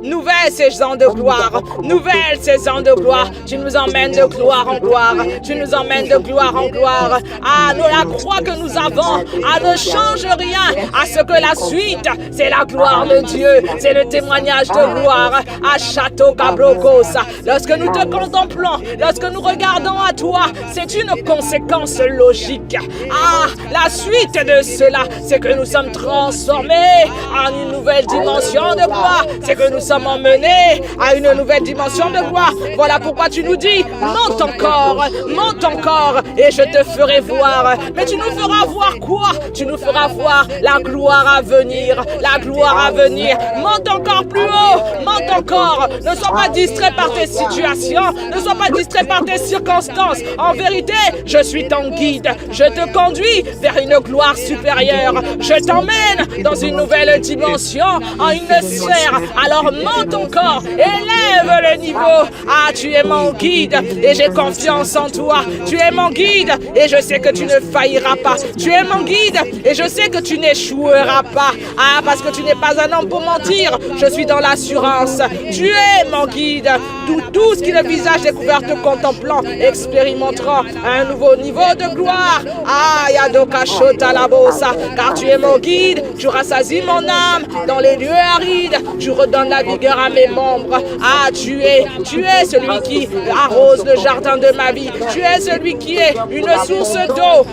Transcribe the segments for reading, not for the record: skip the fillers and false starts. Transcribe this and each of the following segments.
nouvelle saison de gloire, nouvelle saison de gloire. Tu nous emmènes de gloire en gloire, tu nous emmènes de gloire en gloire. Ah, nous, la croix que nous avons, ne change rien à ce que la suite, c'est la gloire de Dieu, c'est le témoignage de gloire. À Château Cabrocosa, lorsque nous te contemplons, lorsque nous regardons à toi, c'est une conséquence logique. Ah, la suite de cela, c'est que nous sommes transformés en une nouvelle dimension de gloire, c'est que nous sommes emmenés à une nouvelle dimension de gloire. Voilà pourquoi tu nous dis, monte encore, et je te ferai voir. Mais tu nous feras voir quoi? Tu nous feras voir la gloire à venir, la gloire à venir. Monte encore plus haut, monte encore. Ne sois pas distrait par tes situations, ne sois pas distrait par tes circonstances. En vérité, je suis ton guide, je te conduis vers une gloire supérieure. Je t'emmène dans une nouvelle dimension, en une sphère. Alors monte encore, élève le niveau. Ah, tu es mon guide et j'ai confiance en toi. Tu es mon guide et je sais que tu ne failliras pas. Tu es mon guide et je sais que tu n'échoueras pas. Ah, parce que tu n'es pas un homme pour mentir. Je suis dans l'assurance. Tu es mon guide. Tous qui le visage découvert te contemplant expérimenteront un nouveau niveau de gloire. Ah, Yadoka Shota Labosa, car tu es mon guide. Tu rassasies mon âme dans les lieux arides. Tu redonnes la vigueur à mes membres. Ah, tu es celui qui arrose le jardin de ma vie. Tu es celui qui est une source d'eau,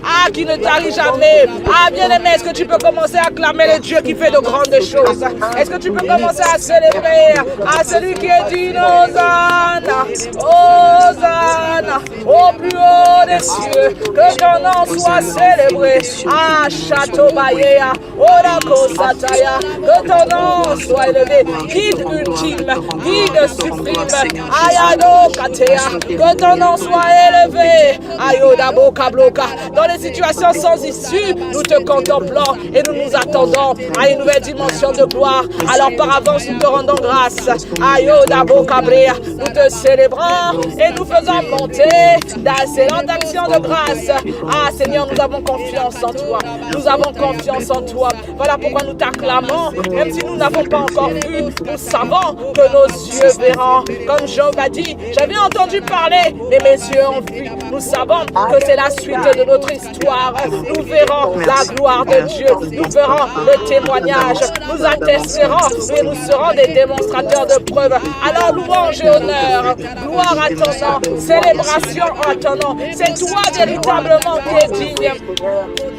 ah, qui ne tarit jamais. Ah, bien-aimé, est-ce que tu peux commencer à acclamer le Dieu qui fait de grandes choses? Est-ce que tu peux commencer à célébrer à celui qui est digne? Hosanna, Hosanna, au plus haut des cieux, que ton nom soit célébré. Ah, Château Bayea, Orako Sataya, que ton nom soit élevé. Guide ultime, guide suprême, Ayado Katea, que ton nom soit élevé. Ayodabo Kabloka, dans les situations sans issue, nous te contemplons et nous nous attendons à une nouvelle dimension de gloire. Alors par avance, nous te rendons grâce. Ayodabo Kabrea, nous te célébrons et nous faisons monter d'excellentes actions de grâce. Ah Seigneur, nous avons confiance en toi. Nous avons confiance en toi. Voilà pourquoi nous t'acclamons. Même si nous n'avons pas encore vu, nous savons que nos yeux verront. Comme Job a dit, j'avais entendu parler, mais mes yeux ont vu. Nous savons que c'est la suite de notre histoire. Nous verrons la gloire de Dieu. Nous verrons le témoignage. Nous attesterons et nous serons des démonstrateurs de preuves. Alors louange et honneur, gloire à ton nom, célébration à ton nom. C'est toi véritablement qui es digne.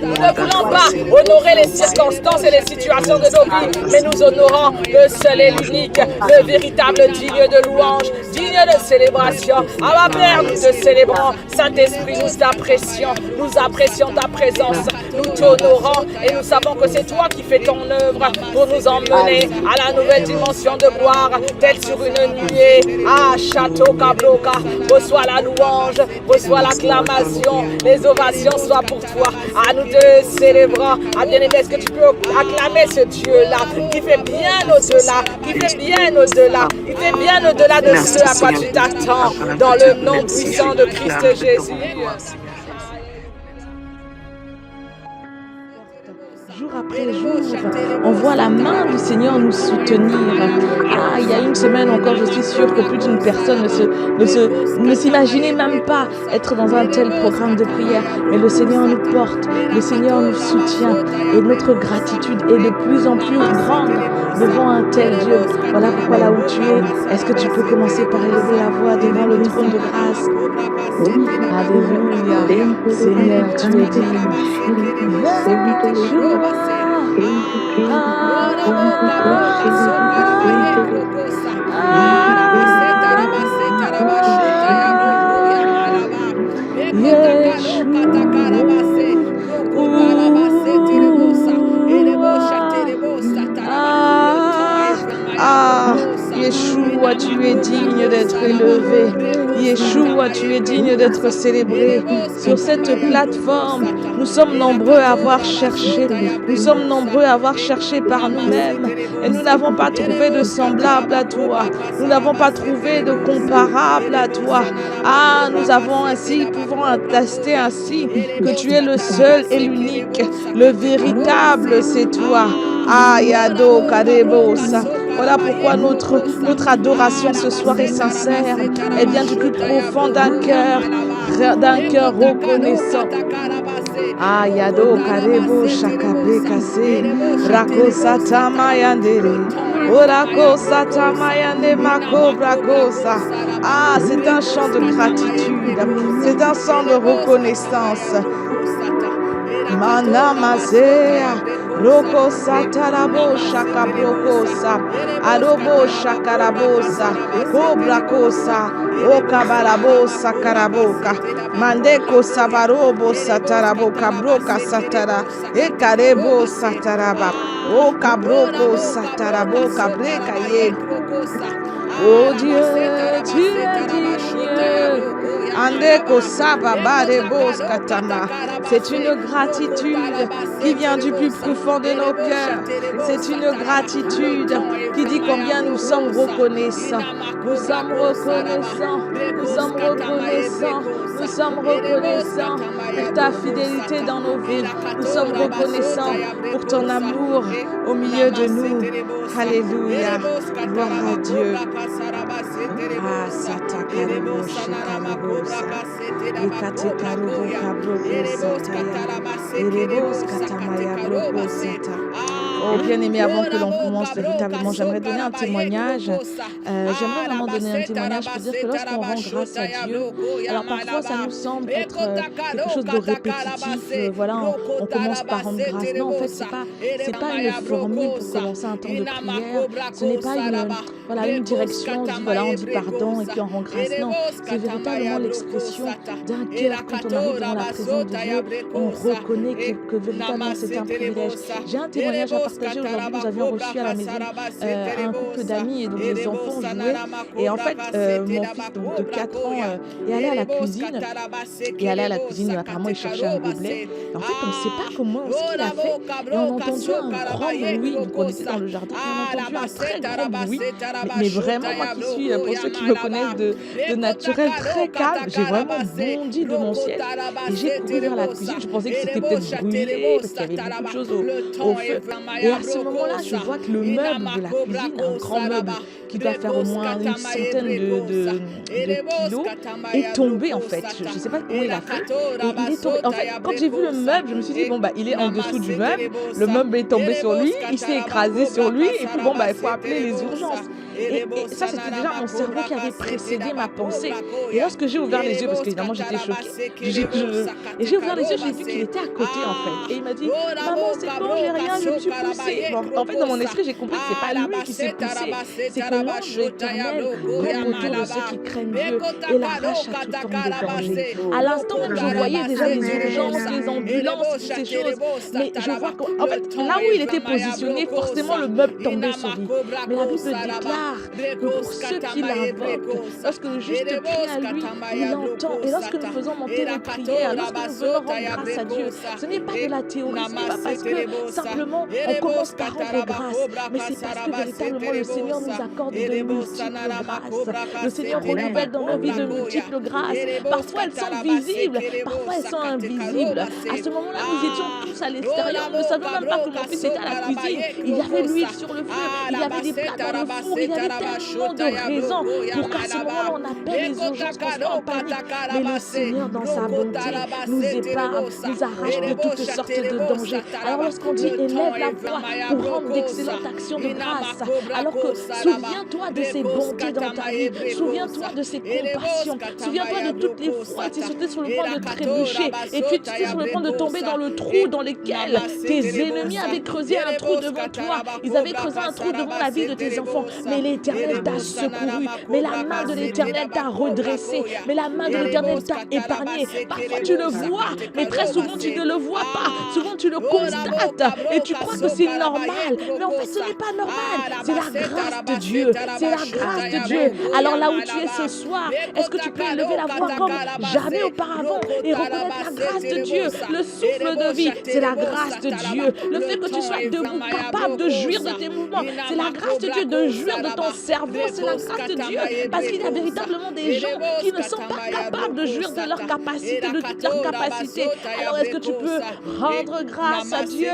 Nous ne voulons pas honorer les circonstances et les situations de nos vies, mais nous honorons le seul et l'unique, le véritable digne de louange, digne de célébration. Ah ma Père, nous te célébrons. Saint-Esprit, nous apprécions ta présence. Nous t'honorons et nous savons que c'est toi qui fais ton œuvre pour nous emmener à la nouvelle dimension de gloire, telle sur une nuée. Ah, Château Cabloca, reçois la louange, reçois l'acclamation, les ovations soient pour toi. Ah, nous te célébrons. Ah, bien-aimé, est-ce que tu peux acclamer ce Dieu-là qui fait bien au-delà, qui fait bien au-delà, qui fait bien au-delà de ce à quoi tu t'attends, dans le nom puissant de Christ Jésus. Jour après jour, on voit la main du Seigneur nous soutenir. Ah, il y a une semaine encore, je suis sûre que plus d'une personne ne s'imaginait même pas être dans un tel programme de prière. Mais le Seigneur nous porte, le Seigneur nous soutient et notre gratitude est de plus en plus grande devant un tel Dieu. Voilà pourquoi là où tu es, est-ce que tu peux commencer par élever la voix devant le trône de grâce? Alléluia. Seigneur, tu es digne. Yeshua, tu es digne d'être élevé. Yeshua, tu es digne d'être célébré. Sur cette plateforme, nous sommes nombreux à avoir cherché. Nous sommes nombreux à avoir cherché par nous-mêmes. Et nous n'avons pas trouvé de semblable à toi. Nous n'avons pas trouvé de comparable à toi. Ah, nous pouvons attester ainsi que tu es le seul et l'unique. Le véritable, c'est toi. Ah, Yado Kadebosa. Voilà pourquoi notre adoration ce soir est sincère. Elle vient du plus profond d'un cœur reconnaissant. Ayado karebo shakabre kase rako satama yandere orako satama yande mako brakosa. Ah, c'est un chant de gratitude, c'est un chant de reconnaissance. Manamasea roko satarabo shakabrokosa adobo shakarabosa kobrakosa okabarabosa karaboka mandeko sabarobo sataraboka broka satara ekarebo sataraba okabroko sataraboka breka ye. Oh Dieu, tu es digne. Andeko saba barebos katama. C'est une gratitude qui vient du plus profond de nos cœurs. C'est une gratitude qui dit combien nous sommes reconnaissants. Nous sommes reconnaissants. Nous sommes reconnaissants. Nous sommes reconnaissants pour ta fidélité dans nos vies. Nous sommes reconnaissants pour ton amour au milieu de nous. Alléluia. Gloire à Dieu. Ah, Satakarebo Shikarabosa. Ekate Karobo Kabroko Sataya. Erebos Katamaya Broko Sata. Oh, bien-aimé, avant que l'on commence véritablement, j'aimerais donner un témoignage. J'aimerais vraiment donner un témoignage pour dire que lorsqu'on rend grâce à Dieu, alors parfois ça nous semble être quelque chose de répétitif. Voilà, on commence par rendre grâce. Non, en fait, c'est pas une formule pour commencer un temps de prière. Ce n'est pas une direction. On dit pardon et puis on rend grâce. Non, c'est véritablement l'expression d'un cœur quand on arrive dans la présence de Dieu. On reconnaît que véritablement c'est un privilège. J'ai un témoignage à partager aujourd'hui. Nous avions reçu à la maison un couple d'amis et donc les enfants jouaient. Et en fait, mon fils donc, de 4 ans est allé à la cuisine. Apparemment, il cherchait un gobelet. Et en fait, on ne sait pas comment ce qu'il a fait. Et on a entendu un grand bruit. Donc, on était dans le jardin. Et on a entendu un très grand bruit. Mais vraiment, moi qui suis, pour ceux qui me connaissent de naturel, très calme, j'ai vraiment bondi de mon ciel. Et j'ai couru vers la cuisine. Je pensais que c'était peut-être brûlé parce qu'il y avait beaucoup de choses au feu. Et à ce moment-là, je vois que le meuble de la cuisine, un grand meuble qui doit faire au moins une centaine de kilos, est tombé en fait. Je ne sais pas comment il a fait. Et il est tombé. En fait, quand j'ai vu le meuble, je me suis dit, il est en dessous du meuble. Le meuble est tombé sur lui, il s'est écrasé sur lui. Et puis il faut appeler les urgences. Et ça, c'était déjà mon cerveau qui avait précédé ma pensée. Et lorsque j'ai ouvert les yeux, parce qu'évidemment j'étais choquée, et j'ai ouvert les yeux, j'ai vu qu'il était à côté en fait. Et il m'a dit, maman, c'est bon, j'ai rien, je me suis poussée. Bon, en fait, dans mon esprit, j'ai compris que c'est pas lui qui s'est poussé, c'est que l'ange éternel groupe autour de ceux qui craignent Dieu et l'arrache à toute forme de danger. À l'instant même, je voyais déjà les urgences, les ambulances, toutes ces choses. Mais je vois qu'en fait, là où il était positionné, forcément le meuble tombait sur lui. Mais la Bible déclare que pour ceux qui l'invoquent, lorsque le juste crie à lui, il entend. Et lorsque nous faisons monter nos prières, lorsque nous venons rendre grâce à Dieu, ce n'est pas de la théorie, ce n'est pas parce que simplement on commence par rendre grâce, mais c'est parce que véritablement le Seigneur nous accorde de multiples grâces. Le Seigneur renouvelle dans nos vies de multiples grâces. Parfois elles sont visibles, parfois elles sont invisibles. À ce moment-là, nous étions tous à l'extérieur, nous ne savions même pas que mon fils était à la cuisine. Il y avait l'huile sur le feu, il y avait des plats dans le four, il y avait tellement de raisons pour qu'à ce moment-là, on appelle les urgences, qu'on soit en panique. Mais le Seigneur, dans sa bonté, nous épargne, nous arrache de toutes sortes de dangers. Alors lorsqu'on dit élève la voix pour rendre d'excellentes actions de grâce, alors que souviens-toi de ses bontés dans ta vie, souviens-toi de ses compassions, souviens-toi de toutes les fois tu étais sur le point de trébucher et tu étais sur le point de tomber dans le trou dans lequel tes ennemis avaient creusé un trou devant toi. Ils avaient creusé un trou devant la vie de tes enfants. Mais l'Éternel t'a secouru. Mais la main de l'Éternel t'a redressé. Mais la main de l'Éternel t'a épargné. Parfois tu le vois, mais très souvent tu ne le vois pas. Souvent tu le constates et tu crois que c'est normal. Mais en fait ce n'est pas normal. C'est la grâce de Dieu. C'est la grâce de Dieu. Alors là où tu es ce soir, est-ce que tu peux élever la voix comme jamais auparavant et reconnaître la grâce de Dieu, le souffle de vie, c'est la grâce de Dieu. Le fait que tu sois debout, capable de jouir de tes mouvements, c'est la grâce de Dieu, de jouir de ton cerveau, c'est la grâce de Dieu. Parce qu'il y a véritablement des gens qui ne sont pas capables de jouir de leur capacité, de toute leur capacité. Alors est-ce que tu peux rendre grâce à Dieu?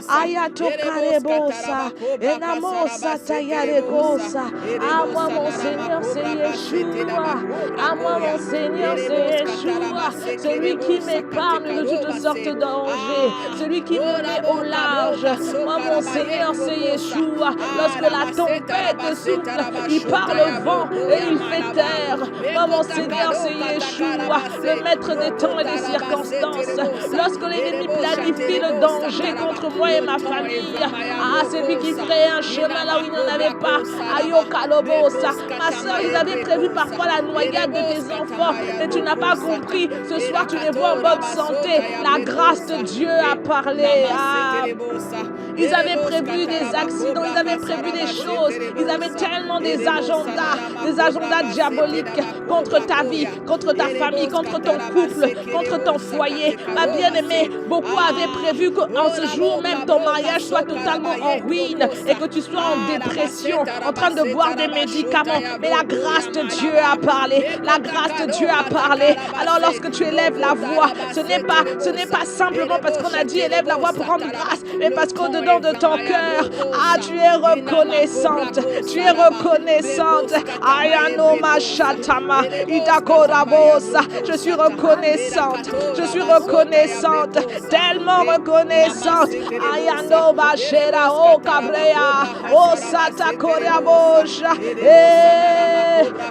Ayato karebosa, enamosa tayarekosa. À moi mon Seigneur, c'est Yeshua. À moi mon Seigneur, c'est Yeshua. Celui qui m'épargne de toutes sortes de dangers. Celui qui me met au large. Moi mon Seigneur, c'est Yeshua. Lorsque la tempête souffle, il part le vent et il fait taire. Moi mon Seigneur, c'est Yeshua, le maître des temps et des circonstances. Lorsque l'ennemi planifie le danger contre moi et ma famille, c'est lui qui crée un chemin là où il n'y en avait pas. Ayokalobosa. Ma soeur, ils avaient prévu parfois la noyade de tes enfants, mais tu n'as pas compris. Ce soir, tu les vois en bonne santé. La grâce de Dieu a parlé. Ils avaient prévu des accidents, ils avaient prévu des choses. Ils avaient tellement des agendas diaboliques contre ta vie, contre ta famille, contre ton couple, contre ton foyer. Ma bien-aimée, beaucoup avaient prévu qu'en ce jour même ton mariage soit totalement en ruine et que tu sois en dépression, en train de boire des médicaments. Mais la grâce de Dieu a parlé. La grâce de Dieu a parlé. Alors lorsque tu élèves la voix, ce n'est pas simplement parce qu'on a dit élève la voix pour rendre grâce, mais parce qu'au-dedans de ton cœur, tu es reconnaissante. Tu es reconnaissante. Ayanoma Shatama Idakorabosa. Je suis reconnaissante. Je suis reconnaissante. Tellement reconnaissante. Ayanoma Shera O Cabrea O Sata Koreabosha.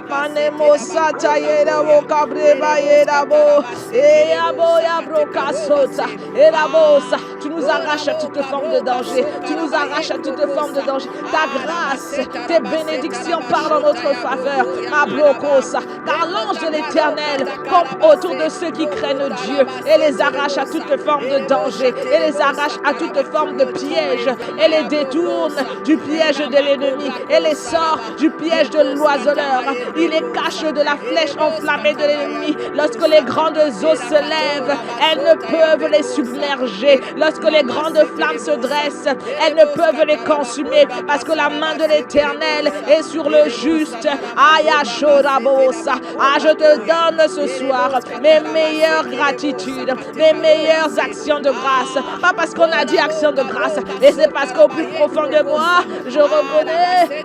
Manemo Sata Yera O Cabreba Yera Bo. Yabo Yabroka Sota. Erabosa. Tu nous arraches à toute forme de danger. Tu nous arraches à toute forme de danger. Ta grâce, tes bénédictions parlent en notre faveur. Abrokosa. Car l'ange de l'Éternel campe autour de ceux qui craignent Dieu et les arrache à toute forme de danger et les arrache à toute forme de piège et les détourne du piège de l'ennemi et les sort du piège de l'oiseleur. Il les cache de la flèche enflammée de l'ennemi. Lorsque les grandes eaux se lèvent, elles ne peuvent les submerger. Lorsque les grandes flammes se dressent, elles ne peuvent les consumer parce que la main de l'Éternel est sur le juste. Ayashorabosa. Je te donne ce soir mes meilleures gratitudes, mes meilleures actions de grâce. Pas parce qu'on a dit action de grâce, et c'est parce qu'au plus profond de moi, je reconnais,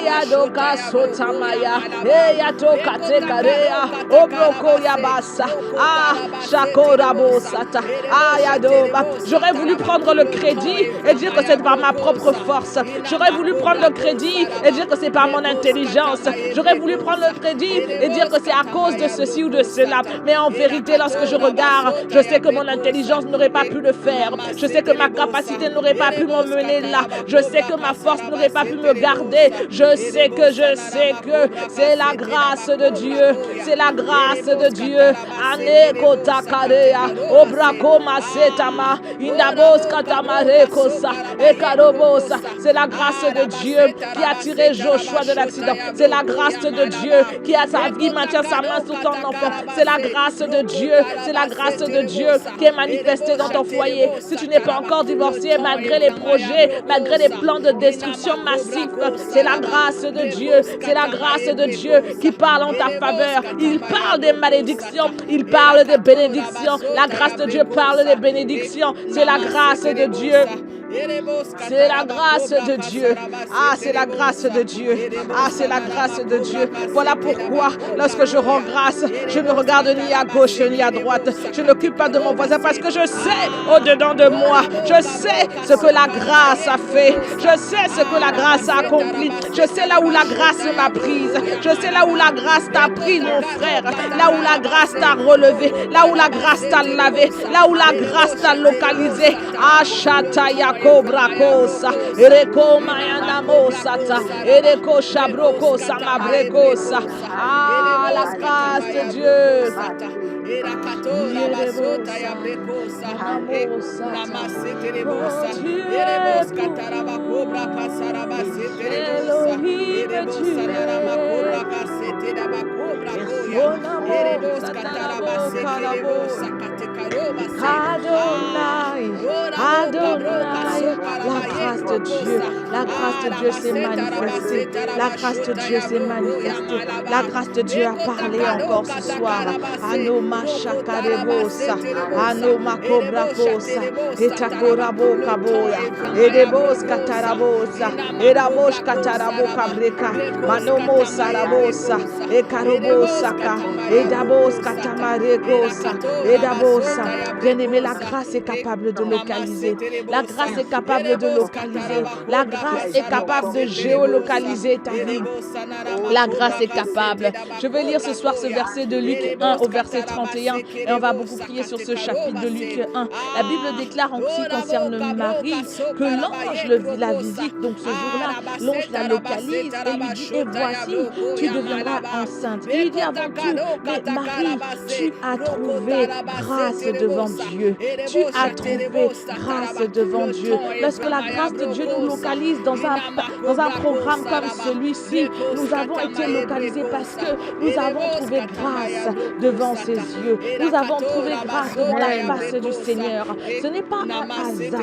Yadoka Sotamaya, Yatoka Tekarea, Obroko Yabasa, Shakorabosata, Yadoba. J'aurais voulu prendre le crédit et dire que c'est par ma propre force. J'aurais voulu prendre le crédit et dire que c'est par mon intelligence. J'aurais voulu prendre le crédit et dire que c'est à cause de ceci ou de cela. Mais en vérité, lorsque je regarde, je sais que mon intelligence n'aurait pas pu le faire. Je sais que ma capacité n'aurait pas pu m'emmener là. Je sais que ma force n'aurait pas pu me garder. Je sais que c'est la grâce de Dieu. C'est la grâce de Dieu. Aneko takarea, obrako masetama, indabos katamarekosa, ekarobosa. C'est la grâce de Dieu qui a tiré Joshua de l'accident. C'est la grâce de Dieu qui a sa vie, maintient sa main sur ton enfant. C'est la grâce de Dieu. C'est la grâce de Dieu qui est manifestée dans ton foyer. Si tu n'es pas encore divorcé, malgré les projets, malgré les plans de destruction massifs, c'est la grâce de Dieu. C'est la grâce de Dieu qui parle en ta faveur. Il parle des malédictions. Il parle des bénédictions. La grâce de Dieu parle des bénédictions. C'est la grâce de Dieu. C'est la grâce de Dieu. C'est la grâce de Dieu. C'est la grâce de Dieu. Voilà pourquoi, lorsque je rends grâce, je ne regarde ni à gauche ni à droite. Je n'occupe pas de mon voisin parce que je sais au-dedans de moi. Je sais ce que la grâce a fait. Je sais ce que la grâce a accompli. Je sais là où la grâce m'a prise. Je sais là où la grâce t'a pris, mon frère. Là où la grâce t'a relevé. Là où la grâce t'a lavé. Là où la grâce t'a localisé. Ashataya Cobra Cosa, Ereko Mayana Mosata, Ereko Shabroko Samabrekosa. La grâce de Dieu. Adonai, Adonai, la grâce de Dieu, la la grâce de Dieu s'est manifestée. La grâce de Dieu s'est manifestée. La grâce de Dieu a parlé encore ce soir. Anoma shakarebosa, anoma kobrakosa, etakorabo kaboya, edebos katarabosa, edabos kataraboka breka, manomo sarabosa, ekarobosaka, edabos katamarekosa, edabosa. Bien-aimé, la grâce est capable de localiser. La grâce est capable de localiser. La grâce est capable de géolocaliser ta vie. La grâce est capable. Je vais lire ce soir ce verset de Luc 1 au verset 31 et on va beaucoup prier sur ce chapitre de Luc 1. La Bible déclare en ce qui concerne Marie que l'ange la visite, donc ce jour-là, l'ange la localise et lui dit, et voici, tu deviendras enceinte. Il lui dit avant tout, mais Marie, tu as trouvé grâce devant Dieu. Tu as trouvé grâce devant Dieu. Lorsque la grâce de Dieu nous localise dans un programme comme celui-ci, nous avons été localisés parce que nous avons trouvé grâce devant ses yeux. Nous avons trouvé grâce devant la face du Seigneur. Ce n'est pas un hasard.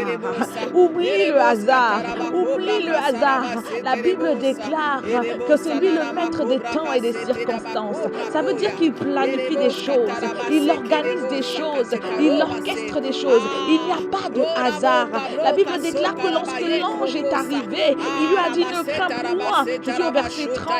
Oublie le hasard. Oublie le hasard. La Bible déclare que c'est lui le maître des temps et des circonstances. Ça veut dire qu'il planifie des choses. Il organise des choses. Il orchestre des choses. Il n'y a pas de hasard. La Bible déclare que lorsque l'ange est arrivé, il lui a dit, ne crains point. Je suis au verset 30.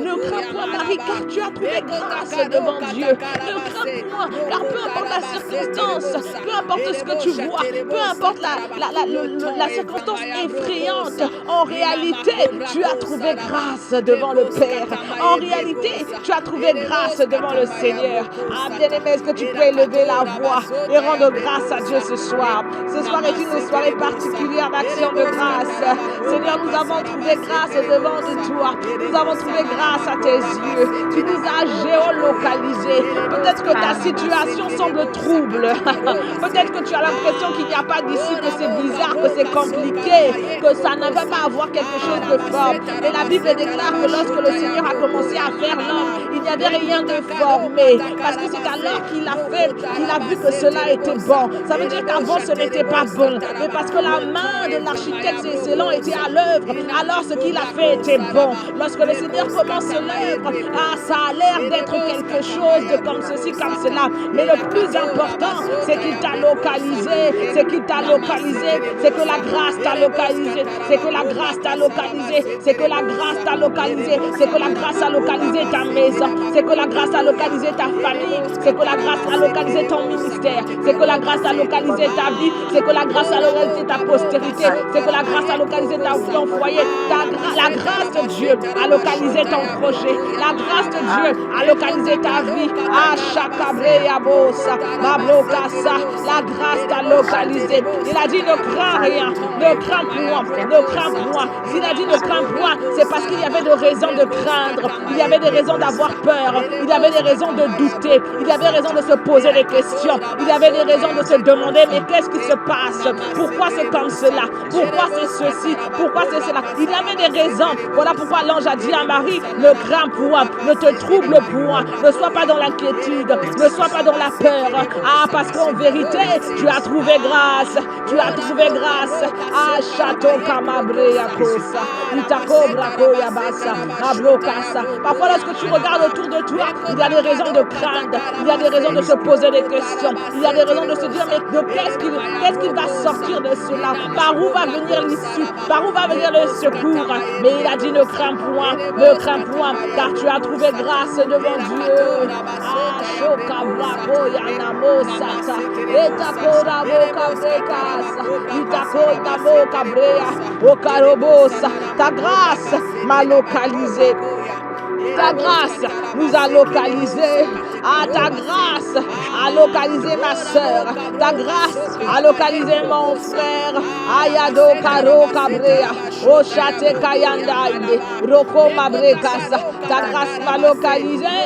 Ne crains point Marie, car tu as trouvé grâce devant Dieu. Ne crains point, car peu importe la circonstance, peu importe ce que tu vois, peu importe la circonstance effrayante, en réalité, tu as trouvé grâce devant le Père. En réalité, tu as trouvé grâce devant le Seigneur. Ah, bien-aimé, est-ce que tu peux élever la voix et rendre grâce à Dieu ce soir? Ce soir est une soirée particulière d'action de grâce. Seigneur, nous avons trouvé grâce devant toi. Nous avons trouvé grâce à tes yeux. Tu nous as géolocalisés. Peut-être que ta situation semble trouble. Peut-être que tu as l'impression qu'il n'y a pas d'issue, que c'est bizarre, que c'est compliqué, que ça ne va pas avoir quelque chose de fort. Et la Bible déclare que lorsque le Seigneur a commencé à faire l'homme, il n'y avait rien de formé. Parce que c'est alors qu'il a fait, qu'il a vu que cela était bon. Ça veut dire qu'avant ce n'était pas bon. Mais parce que la main de l'architecte excellent était à l'œuvre, alors ce qu'il a fait était bon. Lorsque le Seigneur commence l'œuvre, ça a l'air d'être quelque chose de comme ceci, comme cela. Mais le plus important, c'est qu'il t'a localisé. C'est qu'il t'a localisé. C'est que la grâce t'a localisé. C'est que la grâce t'a localisé. C'est que la grâce t'a localisé. C'est que la grâce a localisé ta maison. C'est que la grâce a localisé ta famille. C'est que la grâce a localisé ton ministère. C'est que la grâce a localisé ta vie. C'est que la grâce a localisé ta postérité. C'est que la grâce a localisé ton foyer. La grâce de Dieu a localisé ton projet. La grâce de Dieu a localisé ta vie. La grâce t'a localisé. Il a dit ne crains rien. Ne crains point. Ne crains point. S'il a dit ne crains point, c'est parce qu'il y avait des raisons de craindre. Il y avait des raisons d'avoir peur. Il y avait des raisons de douter. Il y avait raison de se poser des questions. Il y avait des raisons de se demander mais qu'est-ce qui se passe? Pourquoi c'est comme cela? Pourquoi c'est ceci? Pourquoi c'est cela? Il y avait des raisons. Voilà pourquoi l'ange a dit à Marie, ne crains point, ne te trouble point, ne sois pas dans l'inquiétude, ne sois pas dans la peur. Ah, parce qu'en vérité, tu as trouvé grâce. Tu as trouvé grâce. Ah, château kamabreya kosa. Itakobra koyabasa. Ablokasa. Parfois, lorsque tu regardes autour de toi, il y a des raisons de craindre. Il y a des raisons de se poser des questions. Il y a des raisons de se dire, mais de qu'est-ce qu'il va sortir de cela? Par où va venir l'issue? Par où va venir le secours? Mais il a dit, ne crains point, car tu as trouvé grâce devant Dieu. Ah, Shokabrako Yanamo Sata. Etakora Boka Brekasa. Itakora Boka Brea. Okarobosa. Ta grâce m'a localisé. Ta grâce nous a localisés. Ah, ta grâce a localisé ma sœur. Ta grâce a localisé mon frère. Ayado Karo Kabrea. Oshate Kayandaide. Roko Mabrekasa. Ta grâce m'a localisé.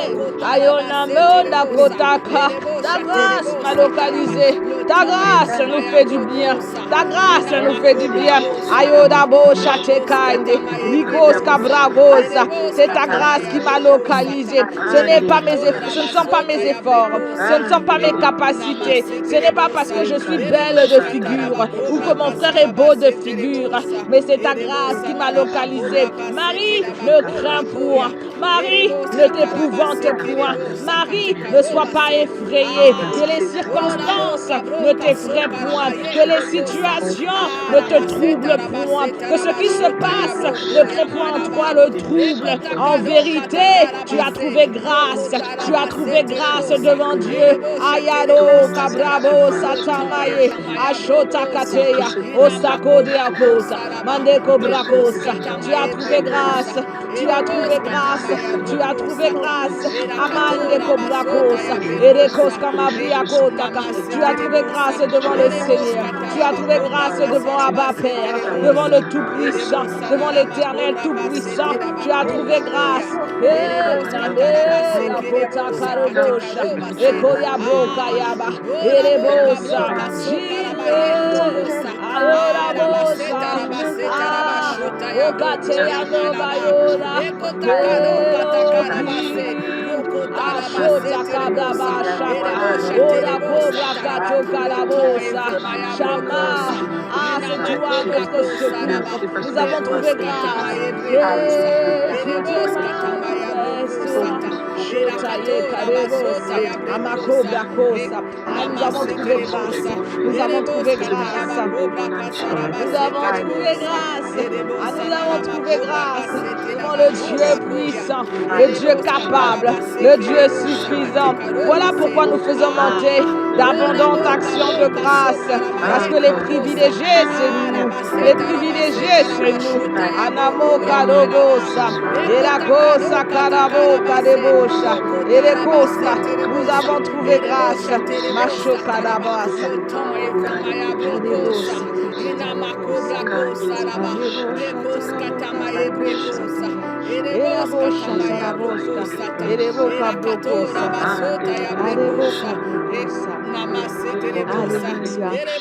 Ayona Monda Kotaka. Ta grâce m'a localisé. Ta grâce nous fait du bien. Ta grâce nous fait du bien. Ayodabo Chatekande, Nikos Cabragosa. C'est ta grâce qui m'a localisé. Ce n'est pas ce ne sont pas mes efforts. Ce ne sont pas mes capacités. Ce n'est pas parce que je suis belle de figure ou que mon frère est beau de figure. Mais c'est ta grâce qui m'a localisé. Marie, ne crains point. Marie, ne t'épouvante point. Marie, ne sois pas effrayée. Que les circonstances ne t'effraient point. Que les situations ne te troublent point. Que ce qui se passe ne crée point en toi le trouble. En vérité, tu as trouvé grâce. Tu as trouvé grâce devant Dieu. Ayado, Kabrabo, Satamaye, Ashota Kateya, Osako Diakosa, Mandeko Brakosa. Tu as trouvé grâce. Tu as trouvé grâce. Tu as trouvé grâce. Amandeko Brakosa, Erekos Kamabriakotaka. Tu as trouvé grâce devant le Seigneur. Tu as trouvé grâce devant Abba Père, devant le Tout-Puissant, devant l'Éternel Tout-Puissant. Tu as trouvé grâce. C'est toi notre secours. Nous avons trouvé grâce. Nous avons trouvé grâce. Nous avons trouvé grâce. Nous avons trouvé grâce. Nous avons trouvé grâce. Devant le Dieu puissant, le Dieu capable, le Dieu suffisant. Voilà pourquoi nous faisons monter d'abondantes actions de grâce. Parce que les privilégiés, c'est nous. Les privilégiés, c'est nous. Anamo Kadobosa, Erakosa Karabo Kadebosha, Erekosa. Nous avons trouvé grâce. Macho Kadabasa.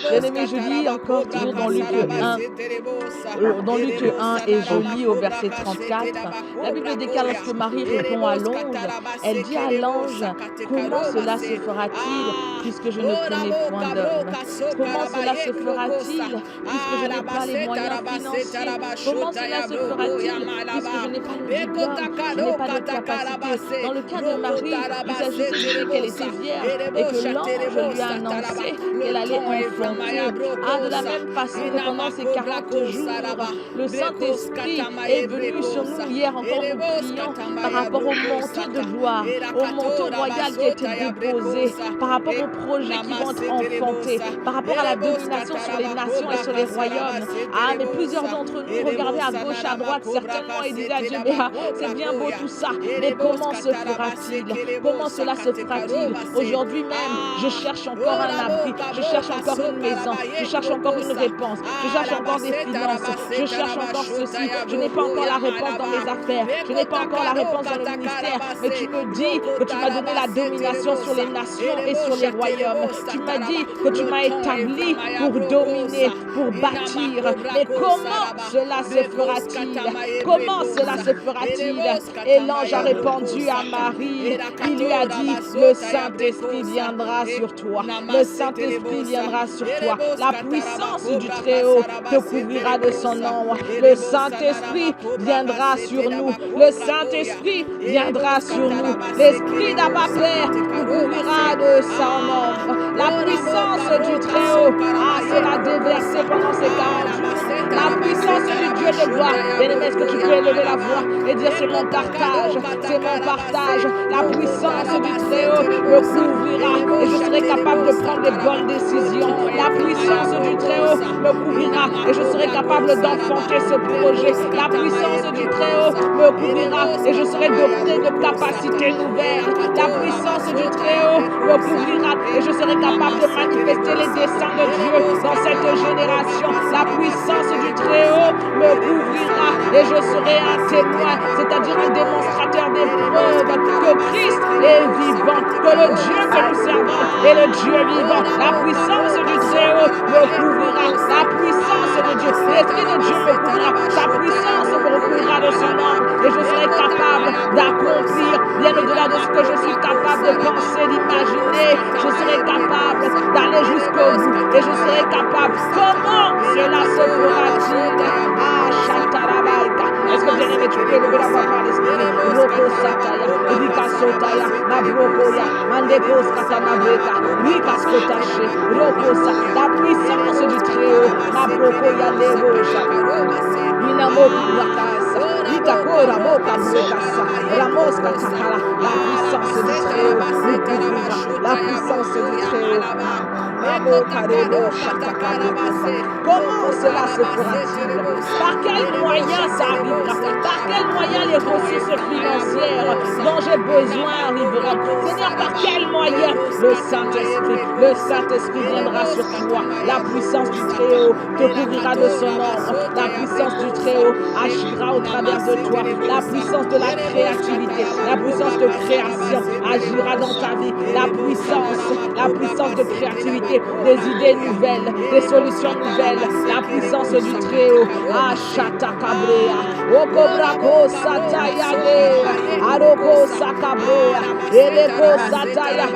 Bien-aimé, je lis encore toujours dans Luc 1 et je lis au verset 34. La Bible dit qu'alorsque Marie répond à l'ange, elle dit à l'ange, comment cela se fera-t-il puisque je ne connais point d'homme? Comment cela se fera-t-il puisque je n'ai pas les moyens financiers? Comment cela se fera-t-il puisque je n'ai pas le diplôme, je n'ai pas de capacité? Dans le cas de Marie, il s'agissait du fait qu'elle était vierge et que l'ange lui a annoncé qu'elle allait enfanter. De la même façon que pendant ces 40 jours, le Saint-Esprit est venu sur nous. Hier encore, nous prions par rapport au manteau de gloire, au manteau royal qui a été déposé, par rapport aux projets qui vont être enfantés, par rapport à la domination sur les nations et sur les royaumes. Mais plusieurs d'entre nous regardaient à gauche, à droite, certainement, et disaient à Dieu, mais c'est bien beau tout ça, mais comment se fera-t-il? Comment cela se fera-t-il? Aujourd'hui même, je cherche encore un abri, je cherche encore une maison, je cherche encore une réponse, je cherche encore des finances, je cherche encore ceci, je n'ai pas encore la réponse dans mes affaires, je n'ai pas encore la réponse dans le ministère, mais tu me dis que tu m'as donné la domination sur les nations et sur les royaumes. Tu m'as dit que tu m'as établi pour dominer, pour bâtir. Mais comment cela se fera-t-il? Comment cela se fera-t-il? Et l'ange a répondu à Marie, il lui a dit, le Saint-Esprit viendra sur toi, le Saint-Esprit viendra sur toi, la puissance du Très-Haut te couvrira de son nom, le Saint-Esprit viendra sur nous, le Saint-Esprit viendra sur nous, l'Esprit d'Abba Père nous couvrira de son nom, la puissance du Très-Haut sera déversée pendant ces 40 jours, la puissance du Dieu de gloire. Bien-aimé, est-ce que tu peux élever la voix et dire c'est mon partage, c'est mon partage, la puissance du Très-Haut me couvrira et je serai capable de prendre les bonnes décisions, la puissance du Très-Haut me couvrira et je serai capable d'enfanter ce projet, la puissance du Très-Haut me couvrira et je serai doté de capacités nouvelles, la puissance du Très-Haut me couvrira et je serai capable de manifester les desseins de Dieu dans cette génération, la puissance du Très-Haut me couvrira et je serai un témoin, c'est-à-dire un démonstrateur des preuves que Christ est vivant, que le Dieu que nous servons est le Dieu vivant. La puissance du Très-Haut me couvrira, la puissance de Dieu, l'Esprit de Dieu me couvrira, sa puissance me recouvrira de son nom et je serai capable d'accomplir bien au-delà de ce que je suis capable de penser, d'imaginer. Je serai capable d'aller jusqu'au bout et je serai capable. Comment cela se fera-t-il? Ah, Shatarabaika. Est-ce que bien aimé, tu peux lever la voix par l'esprit? Roko Sataya, Rika Sotaya, Nabrokoya, Mandekos Katanabreka, Rika Skotache, Rokosa, la puissance du Très-Haut, Nabrokoya Lebosha, Minamo Rakasa, Itakora Moka Brokasa, Ramos Katakara, la puissance du Très-Haut, nous couvrira, la puissance du Très-Haut. Comment cela se fera-t-il? Par quel moyen ça arrivera? Par quel moyen les ressources financières dont j'ai besoin arriveront? Seigneur, par quel moyen? Le Saint-Esprit viendra sur toi. La puissance du Très-Haut te couvrira de son ombre. La puissance du Très-Haut agira au travers de toi. La puissance de la créativité, la puissance de création agira dans ta vie. La puissance de créativité, des idées nouvelles, des solutions nouvelles, la puissance du Très-Haut. Ashata Kabrea, Okobrako Sataya, Aroko Sakabrea, Eleko Sataya,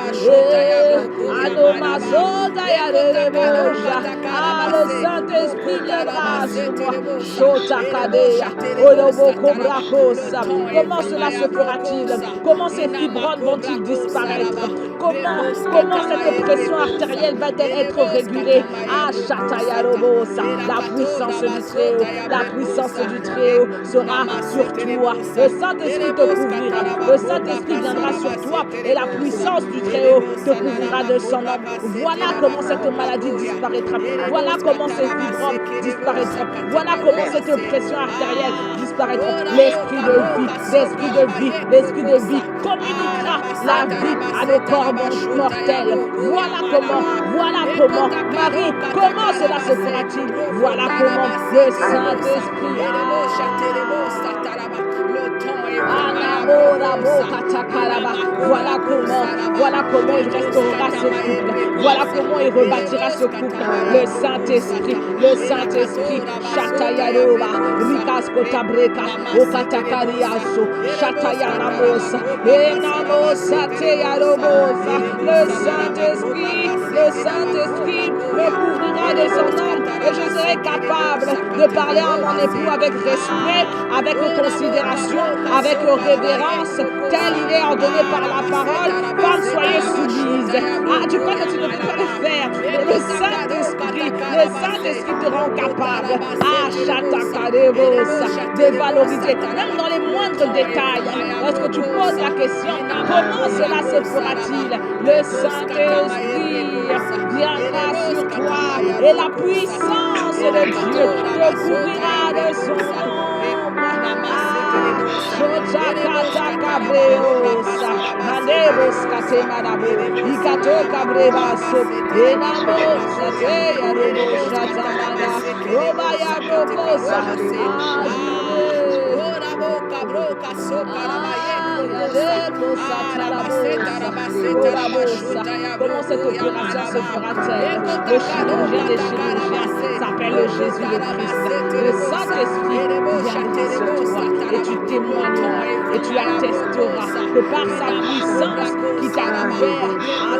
Anomazodaya Reboja. Ah, le Saint-Esprit viendra sur moi. Shota Kadea, Oloboko Brakosa. Comment cela se fera-t-il? Comment ces fibromes vont-ils disparaître? Comment cette pression artérielle va-t-elle être régulée? Ah, Shataya Robosa, la puissance du Très-Haut, la puissance du Très-Haut sera sur toi. Le Saint-Esprit te couvrira, le Saint-Esprit viendra sur toi et la puissance du Très-Haut te couvrira de son nom. Voilà comment cette maladie disparaîtra. Voilà comment ces fibromes disparaîtront. Voilà comment cette pression artérielle disparaîtra. L'esprit de vie communiquera la vie à nos corps mortels. Voilà comment, Marie, comment cela se fera-t-il? Voilà comment le Saint-Esprit voilà comment il restaurera ce couple. Voilà comment il rebâtira ce couple. Le Saint-Esprit, Shatayaroba, Rikaskotabreka, Okatakariaso, Shatayanamosa, Enamosa Teyarobosa. Le Saint-Esprit me couvrira de son nom et je serai capable de parler à mon époux avec respect, avec considération, avec révérence, tel il est ordonné par la parole. Femme, soyez soumise. Ah, tu crois que tu ne peux pas le faire? Le Saint-Esprit te rend capable. Ah, Shatakarevosa, de valoriser, même dans les moindres détails. Lorsque tu poses la question, comment cela se fera-t-il? Le Saint-Esprit viendra sur toi et la puissance de Dieu te couvrira de son ombre. Shotaka Cabreosa, Manevos Catemanabo, Ikato Cabrevaso, Enamosa, Teyarobo Shatamana, Robaya Robosa, Broca Soca, comment cette opération se fera-t-elle? Le chirurgien des chirurgiens s'appelle Jésus le Christ. Le Saint-Esprit viendra sur toi et tu témoigneras et tu attesteras que par sa puissance qui t'a couvert,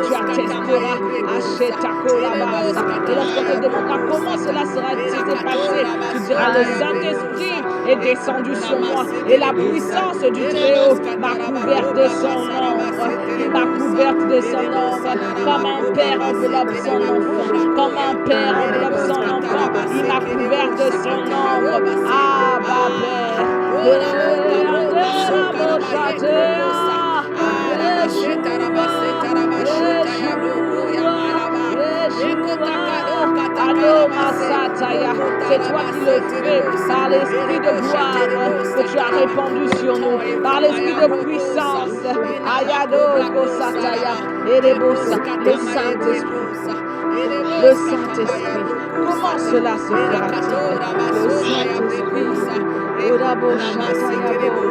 tu attesteras à Shetakolabasa. Et lorsqu'on te demandera comment cela s'est passé, tu diras le Saint-Esprit est descendu sur moi et la puissance du Très-Haut m'a couverte de son ombre. Il m'a couverte de son ombre. Comme un père enveloppe son enfant. Comme un père enveloppe son enfant. Il m'a couverte de son ombre. Ah, ma père. C'est toi qui le fais par l'esprit de gloire que tu as répandu sur nous, par l'esprit de puissance. Ayado Kosataya, Erebosa, le Saint-Esprit. Le Saint-Esprit, comment cela se fera-t-il? Le Saint-Esprit, Orabo Shatayabo,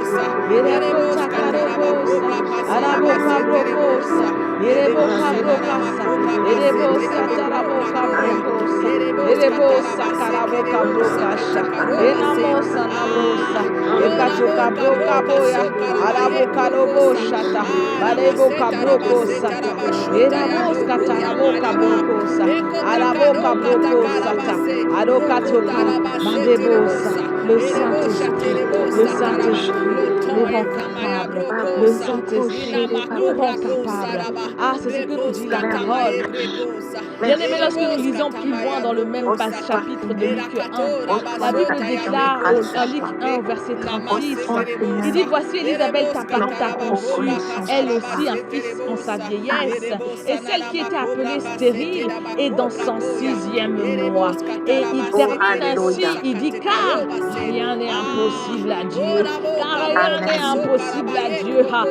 Erebo Takarobosa, Arabo Kabrokosa, Erebo Kabrokasa, Erebo Satarabo Kabrokosa, Erebo Sakarabo Kabrokasha, Enamosa Namosa, Ekato Kabrokaboya, Arabo Karobo Shata, Arebo Kabrokosa, Erabo Katarabo Kabrokosa, Arabo Kabrokosa, Arokatoka, Mandebosa. Le Saint-Esprit nous rend capable. Le Saint-Esprit nous rend capable. Ah, c'est ce que nous dit la parole. Bien aimé, lorsque nous lisons plus loin dans le même chapitre de Luc 1, la Bible déclare en Luc 1 au verset 36, il dit, voici Élisabeth ta parente a conçu, elle aussi un fils en sa vieillesse, et celle qui était appelée stérile est dans son 6e mois. Et il termine ainsi, il dit, car rien n'est impossible à Dieu. Car rien n'est impossible à Dieu. Car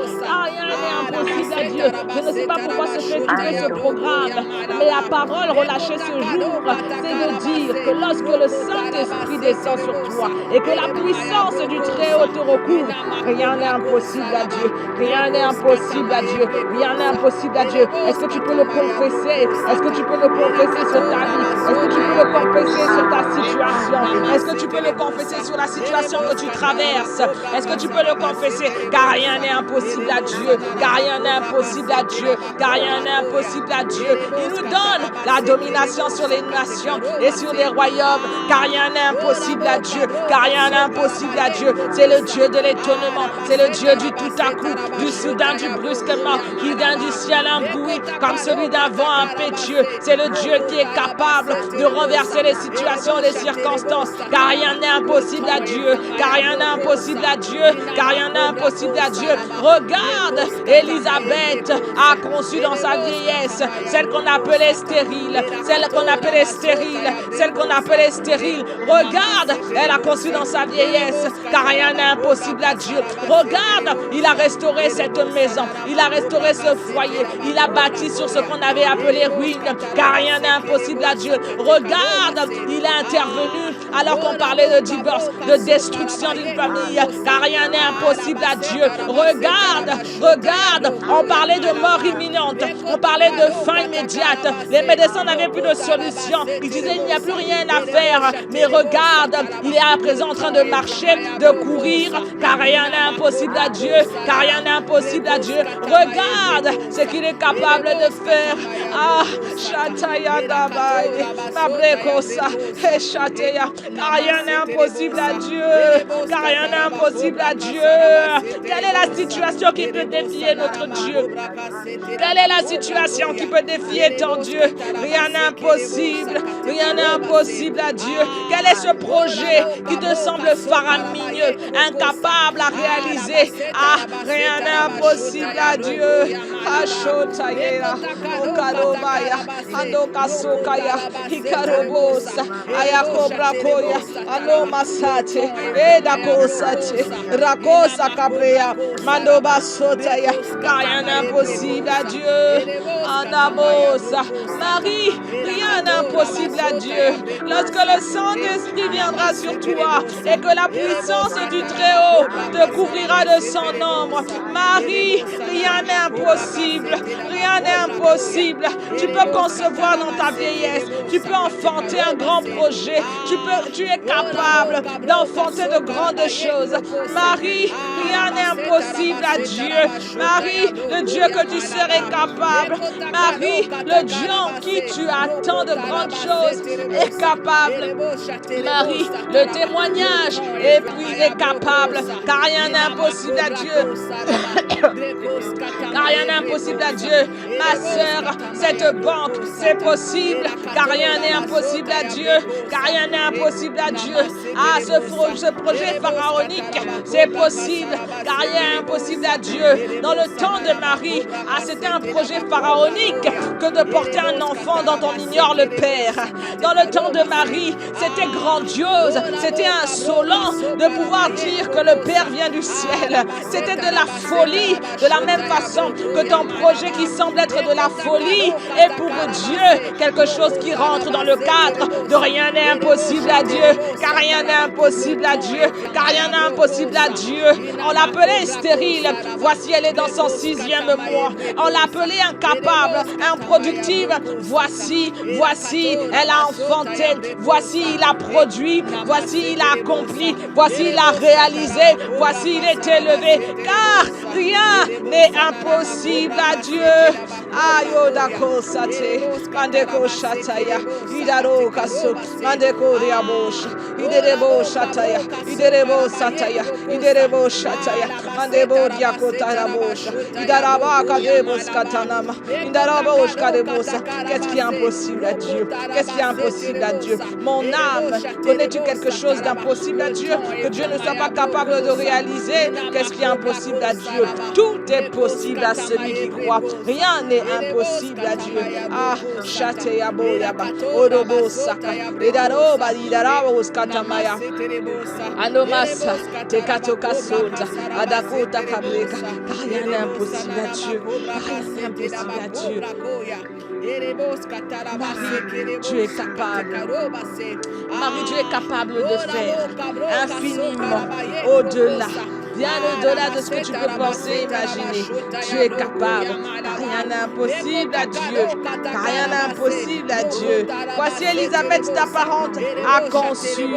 rien n'est impossible à Dieu. Je ne sais pas pourquoi se fait écouter ce programme, mais la parole relâchée ce jour, c'est de dire que lorsque le Saint-Esprit descend sur toi et que la puissance du Très-Haut te recouvre, rien n'est impossible à Dieu. Rien n'est impossible à Dieu. Rien n'est impossible à Dieu. Est-ce que tu peux le confesser? Est-ce que tu peux le confesser sur ta vie? Est-ce que tu peux le confesser sur ta situation? Est-ce que tu peux le confesser sur la situation que tu traverses? Est-ce que tu peux le confesser? Car rien n'est impossible à Dieu. Car rien n'est impossible à Dieu. Car rien n'est impossible à Dieu. Il nous donne la domination sur les nations et sur les royaumes. Car rien n'est impossible à Dieu. Car rien n'est impossible à Dieu. C'est le Dieu de l'étonnement. C'est le Dieu du tout à coup, du soudain, du brusquement, qui vient du ciel un bruit comme celui d'un vent impétueux. C'est le Dieu qui est capable de renverser les situations, les circonstances. Car rien n'est impossible à Dieu. Car rien n'est impossible à Dieu. Car rien n'est impossible à Dieu. Regarde, Élisabeth a conçu dans sa vieillesse celle qu'on appelait stérile. Celle qu'on appelait stérile. Celle qu'on appelait stérile. Regarde, elle a conçu dans sa vieillesse. Car rien n'est impossible à Dieu. Regarde, il a restauré cette maison. Il a restauré ce foyer. Il a bâti sur ce qu'on avait appelé ruine. Car rien n'est impossible à Dieu. Regarde, il est intervenu alors qu'on parlait de divorce, de destruction d'une famille. Car rien n'est impossible à Dieu. Regarde, regarde, on parlait de mort imminente. On parlait de fin immédiate. Les médecins n'avaient plus de solution. Ils disaient il n'y a plus rien à faire. Mais regarde, il est à présent en train de marcher, de courir. Car rien n'est impossible à Dieu. Car rien n'est impossible à Dieu. Regarde ce qu'il est capable de faire. Ah, Shataya Dabai, Mabrekosa, et Shataya. Car rien n'est impossible à Dieu. Car rien n'est impossible à Dieu. Quelle est la situation qui peut défier notre Dieu? Quelle est la situation qui peut défier ton Dieu? Rien n'est impossible. Rien n'est impossible à Dieu. Quel est ce projet qui te semble faramineux, incapable à réaliser? Ah, rien n'est impossible à Dieu. Ashotayera, Okarobaya, Andokasokaya, Hikarobosa, Ayakobrakoya, Alomasate, Edakosate, Rakosa Cabrea, Mandobasotaya. Car rien n'est impossible à Dieu. Anamosa, Marie, rien n'est impossible à Dieu. Lorsque le Saint-Esprit viendra sur toi et que la puissance du Très-Haut te couvrira de son ombre, Marie, rien n'est impossible. Rien n'est impossible. Tu peux concevoir dans ta vieillesse. Tu peux enfanter un grand projet. Tu es capable d'enfanter de grandes choses. Marie, rien n'est impossible à Dieu. Marie, le Dieu que tu serais capable. Marie, le Dieu en qui tu attends de grandes choses est capable. Marie, le témoignage et puis est capable. Car rien n'est impossible à Dieu. Car rien n'est impossible à Dieu. Ma sœur, cette banque, c'est possible. Car rien n'est impossible à Dieu. Car rien n'est impossible à Dieu. Ah, ce projet pharaonique, c'est possible. Car rien n'est impossible à Dieu. Dans le temps de Marie, ah, c'était un projet pharaonique. pharaonique que de porter un enfant dont on ignore le père. Dans le temps de Marie, c'était grandiose, c'était insolent de pouvoir dire que le Père vient du ciel. C'était de la folie, de la même façon que ton projet qui semble être de la folie est pour Dieu quelque chose qui rentre dans le cadre de rien n'est impossible à Dieu, car rien n'est impossible à Dieu, car rien n'est impossible à Dieu. On l'appelait stérile, voici elle est dans son 6e mois. On l'appelait incapable, improductive, voici elle a enfanté, voici il a produit, voici il a accompli, voici il a réalisé, voici il est élevé, car rien n'est impossible à Dieu. Ayodako sate, mandeko shataya, idaro kaso, mandeko riabosh, iderebo shataya, iderebo sataya, iderebo shataya, mandebo diakota rabosh, idaraba kadebos katanama, idarabosh kadebosa. Qu'est-ce qui est impossible à Dieu? Qu'est-ce qui est impossible à Dieu? Mon âme, connais-tu quelque chose d'impossible à Dieu que Dieu ne soit pas capable de réaliser? Qu'est-ce qui est impossible à Dieu? Tout est possible à celui qui croit. Rien n'est impossible à Dieu. Ah, chateya boyaba, odobo saka, edaroba idarabo skatamaya, anomasa, tekatoka sota, adakota kabreka. Rien n'est impossible à Dieu. Rien n'est impossible à Dieu. Marie, tu es capable. Marie, tu es capable de faire infiniment au-delà. Bien au-delà de ce que tu peux penser, imaginer. Tu es capable. Rien n'est impossible à Dieu. Rien n'est impossible à Dieu. Voici Élisabeth, ta parente, a conçu.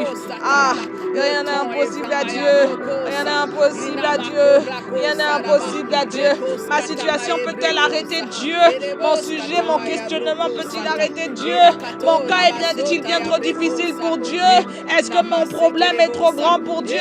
Ah, rien n'est impossible à Dieu. Rien n'est impossible à Dieu. Rien n'est impossible à Dieu. Ma situation peut-elle arrêter Dieu? Mon sujet, mon questionnement peut-il arrêter Dieu? Mon cas est-il bien trop difficile pour Dieu? Est-ce que mon problème est trop grand pour Dieu?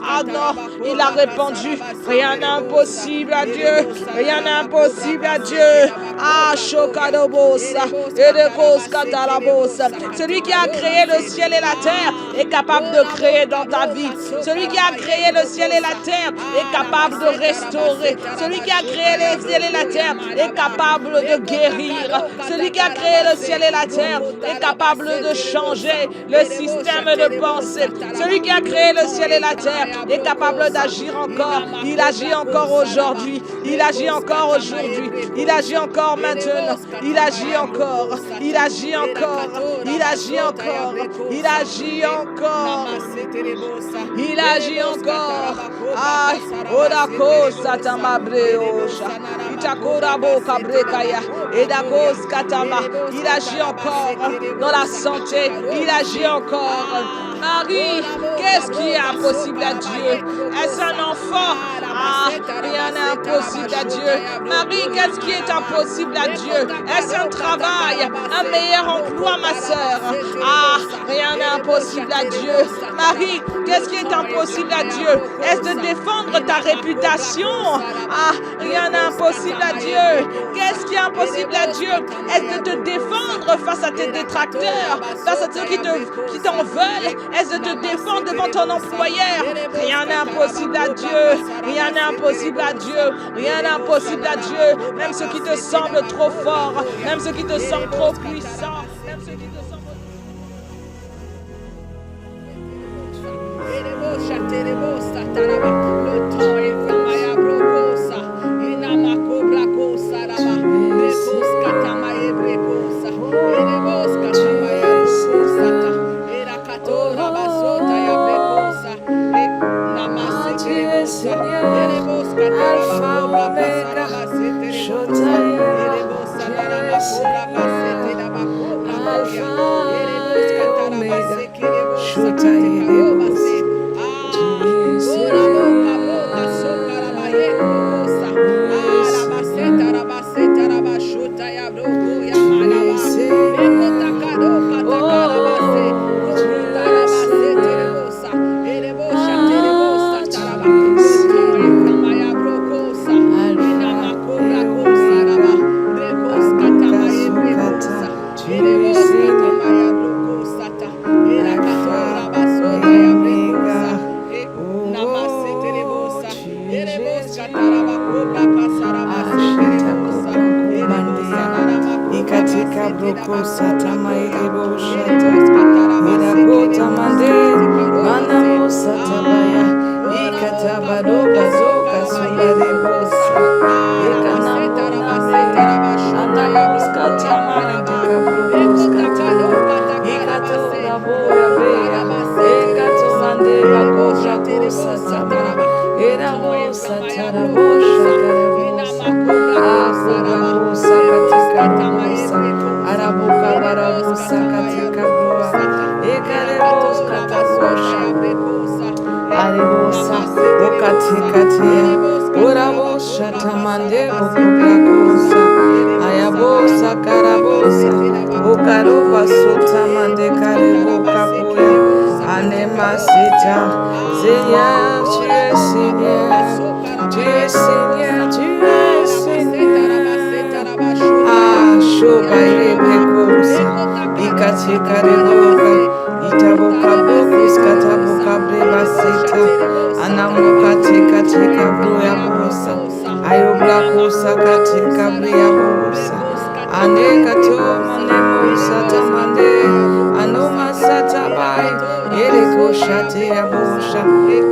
Ah non, il a répondu, rien n'est impossible à Dieu, rien n'est impossible à Dieu. Ah, Shokadobosa, Edekos Katalabosa. Celui qui a créé le ciel et la terre est capable de créer dans ta vie. Celui qui a créé le ciel et la terre est capable de restaurer. Celui qui a créé le ciel et la terre est capable de guérir. Celui qui a créé le ciel et la terre est capable de changer le système de pensée. Celui qui a créé le ciel et la terre est capable d'agir encore. Il agit encore aujourd'hui. Il agit encore aujourd'hui. Il agit encore maintenant. Il agit encore. Il agit encore. Il agit encore. Il agit encore. Il agit encore. Ah, Odako Satamabreosha. Itakorabo Kabrekaya. Edakos Katama. Il agit encore dans la santé. Il agit encore. Marie, qu'est-ce qui est impossible à Dieu? Est-ce un enfant? Ah, rien n'est impossible à Dieu. Marie, qu'est-ce qui est impossible à Dieu? Est-ce un travail, un meilleur emploi, ma sœur? Ah, rien n'est impossible à Dieu. Marie, qu'est-ce qui est impossible à Dieu? Est-ce de défendre ta réputation? Ah, rien n'est impossible à Dieu. Qu'est-ce qui est impossible à Dieu? Est-ce de te défendre face à tes détracteurs, face à ceux qui t'en veulent? Est-ce de te défendre devant ton employeur? Rien n'est impossible à Dieu. Rien n'est impossible à Dieu. Rien n'est impossible à Dieu. Même ceux qui te semblent trop forts, même ceux qui te semblent trop puissants, même ceux qui te semblent... Le temps est Ashita Koto Kumande broko satamaide boshata. Irakota mande manamo satabaya. Ikatabado bazoka sumade bosa. Ikanamo name. Anamos katamande kabros kataya. Ikato raboya beya. Ikato mande bakosha kusatama. Erabosa tarabosha karabosa. Arabosa katika rabosa. Araboka barabosa katika broa. Ekarebosa katabosha. Arebosa okatika. Orabosha tamande bokubrakosa. Ayabosa karabosa. Okaroba sotamande kareboka poya. Anemasita. Seigneur, tu es Seigneur. Tu es Seigneur, tu es Seigneur. Ah, shoba irebekosa. Ikatika reboka. Itaboka bokus kataboka brebasita. Anamuka tika tika broya bosa. Ayobla kosa katika bria bosa. Ane kato mane mosa tamande. Anoma satabai. Ereko shate abosha.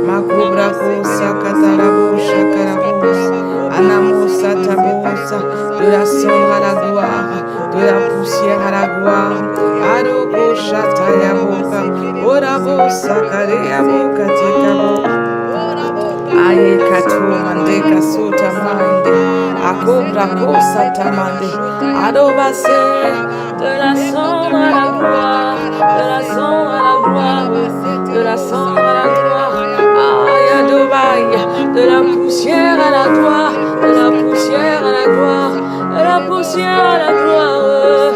Makubra kosa katarabosha karabosa. Anamosa tabosa. De la cendre à la gloire. De la poussière à la gloire. Aroko shata yaboka. Orabosa kare yaboka tekabo. Aye kato mande kasuta mande. Akobra kosa tamande. Adobase. De la cendre à la gloire. De la cendre à la gloire. De la cendre à la gloire. Aïe adobaya. De la poussière à la gloire. De la poussière à la gloire. De la poussière à la gloire.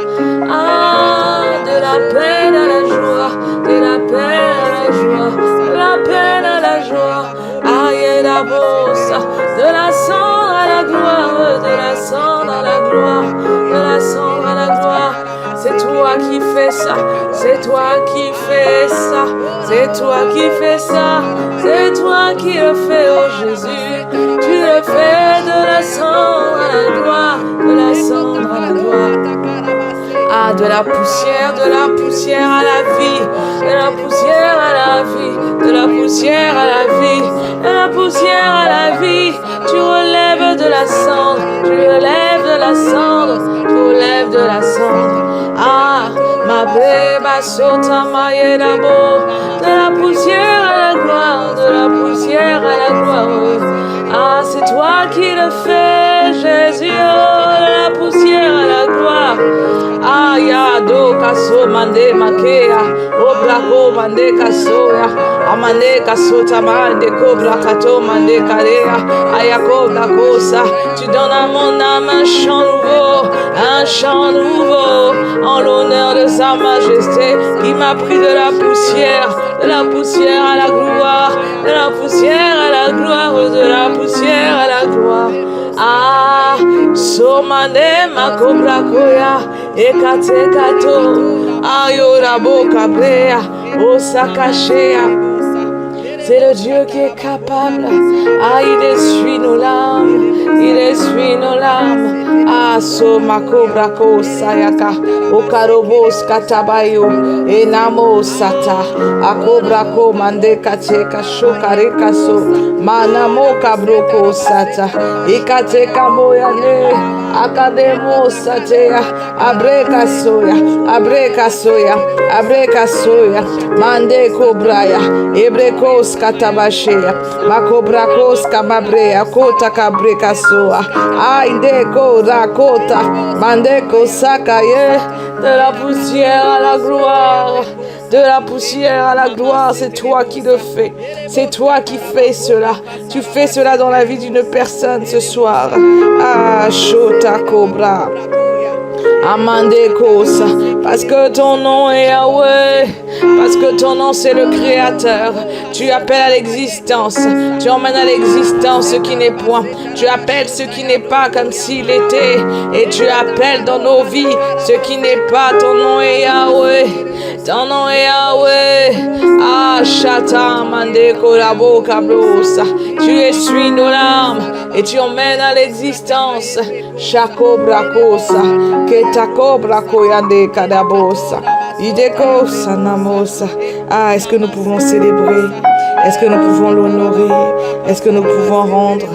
Ah, de la peine à la joie. De la peine à la joie. De la peine à la joie. Aïe la bossa. De la cendre à la gloire. De la cendre à la gloire. De la cendre à la gloire. C'est toi qui fais ça, c'est toi qui fais ça, c'est toi qui fais ça, c'est toi qui le fais, oh Jésus. Tu le fais de la cendre à la gloire, de la cendre à la gloire. Ah, de la poussière à la vie, de la poussière à la vie, de la poussière à la vie, de la poussière à la vie. Tu relèves de la cendre, tu relèves de la cendre, tu relèves de la cendre. Ah, ma beba sota mayenabo, de la poussière à la gloire, de la poussière à la gloire. Ah, c'est toi qui le fais, Jésus, oh, de la poussière à la gloire. Ah, ya do kaso mande makea, obrako mande kasoya, amande kasota mande kobra kato mande karea, ayako la kosa. Tu donnes à mon âme un chant nouveau, en l'honneur de sa majesté, qui m'a pris de la poussière à la gloire, de la poussière à la gloire, de la poussière à la gloire. Ah, somane makobra koya, ekate kato, ayora boka brea, osakashea. C'est le Dieu qui est capable. Ah, il essuie nos larmes. Il essuie nos larmes. Ah, so makobra ko sayaka. Okarobos katabayo. Enamo sata. Akobra ko mande kache kashokare kaso. Manamo kabroko sata. Ikate kamoyane. Akademo satea. Abreka soya. Abreka soya. Abreka soya. Mande kobraya. Ebrekos katabashea, makobrakos kamabrea, kota kabreka soa, aindeko rakota, mandeko sakaye, de la poussière à la gloire, de la poussière à la gloire, c'est toi qui le fais, c'est toi qui fais cela, tu fais cela dans la vie d'une personne ce soir. Ah, shota cobra. Amande Kosa, parce que ton nom est Yahweh, parce que ton nom c'est le Créateur. Tu appelles à l'existence, tu emmènes à l'existence ce qui n'est point. Tu appelles ce qui n'est pas comme s'il était, et tu appelles dans nos vies ce qui n'est pas. Ton nom est Yahweh, ton nom est Yahweh. Ah, Shata Mande Korabo Kablosa, tu essuies nos larmes, et tu emmènes à l'existence. Shako brakosa, ketako brakoyande kadabosa, ideko sanamosa. Ah, est-ce que nous pouvons célébrer? Est-ce que nous pouvons l'honorer? Est-ce que nous pouvons rendre